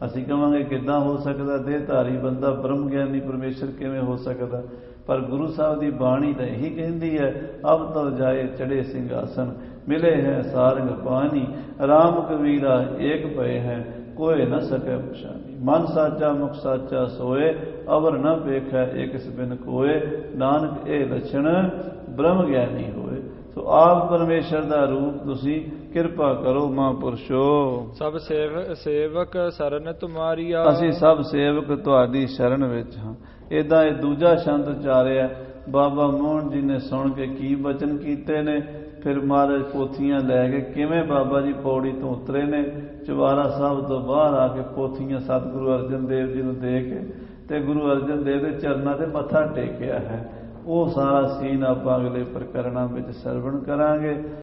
ਅਸੀਂ ਕਹਾਂਗੇ ਕਿੱਦਾਂ ਹੋ ਸਕਦਾ, ਦੇਹਧਾਰੀ ਬੰਦਾ ਬ੍ਰਹਮ ਗਿਆਨੀ ਪਰਮੇਸ਼ਰ ਕਿਵੇਂ ਹੋ ਸਕਦਾ? ਪਰ ਗੁਰੂ ਸਾਹਿਬ ਦੀ ਬਾਣੀ ਤਾਂ ਇਹੀ ਕਹਿੰਦੀ ਹੈ, ਅਬ ਤੋ ਜਾਏ ਚੜੇ ਸਿੰਘਾਸਨ, ਮਿਲੇ ਹੈ ਸਾਰੰਗ ਪਾਣੀ, ਰਾਮ ਕਬੀਰਾ ਏਕ ਭਏ ਹੈ, ਕੋਏ ਨਾ ਸਕੇ ਪਛਾਨੀ। ਮਨ ਸਾਚਾ ਮੁਖ ਸਾਚਾ ਸੋਏ, ਅਵਰ ਨ ਵੇਖੈ ਏਕਿਸ ਬਿਨ ਕੋਏ, ਨਾਨਕ ਇਹ ਲੱਛਣ ਬ੍ਰਹਮ ਗਿਆਨੀ ਹੋਏ। ਸੋ ਆਪ ਪਰਮੇਸ਼ਰ ਦਾ ਰੂਪ ਤੁਸੀਂ ਕਿਰਪਾ ਕਰੋ ਮਹਾਂਪੁਰਸ਼ੋ। ਸਭ ਸੇਵਕ ਸਰਨ ਤੁਮਾਰੀਆ। ਅਸੀਂ ਸਭ ਸੇਵਕ ਤੁਹਾਡੀ ਸ਼ਰਨ ਵਿੱਚ ਹਾਂ। ਏਦਾਂ ਇਹ ਦੂਜਾ ਸ਼ੰਦ ਉਚਾਰਿਆ ਬਾਬਾ ਮੋਹਨ ਜੀ ਨੇ, ਸੁਣ ਕੇ ਕੀ ਬਚਨ ਕੀਤੇ ਨੇ। ਫਿਰ ਮਹਾਰਾਜ ਪੋਥੀਆਂ ਲੈ ਕੇ ਕਿਵੇਂ ਬਾਬਾ ਜੀ ਪੌੜੀ ਤੋਂ ਉਤਰੇ ਨੇ, ਚੁਬਾਰਾ ਸਾਹਿਬ ਤੋਂ ਬਾਹਰ ਆ ਕੇ ਪੋਥੀਆਂ ਸਤਿਗੁਰੂ ਅਰਜਨ ਦੇਵ ਜੀ ਨੂੰ ਦੇ ਕੇ ਤੇ ਗੁਰੂ ਅਰਜਨ ਦੇਵ ਦੇ ਚਰਨਾਂ ਤੇ ਮੱਥਾ ਟੇਕਿਆ ਹੈ। ਉਹ ਸਾਰਾ ਸੀਨ ਆਪਾਂ ਅਗਲੇ ਪ੍ਰਕਰਣਾਂ ਵਿੱਚ ਸਰਵਣ ਕਰਾਂਗੇ।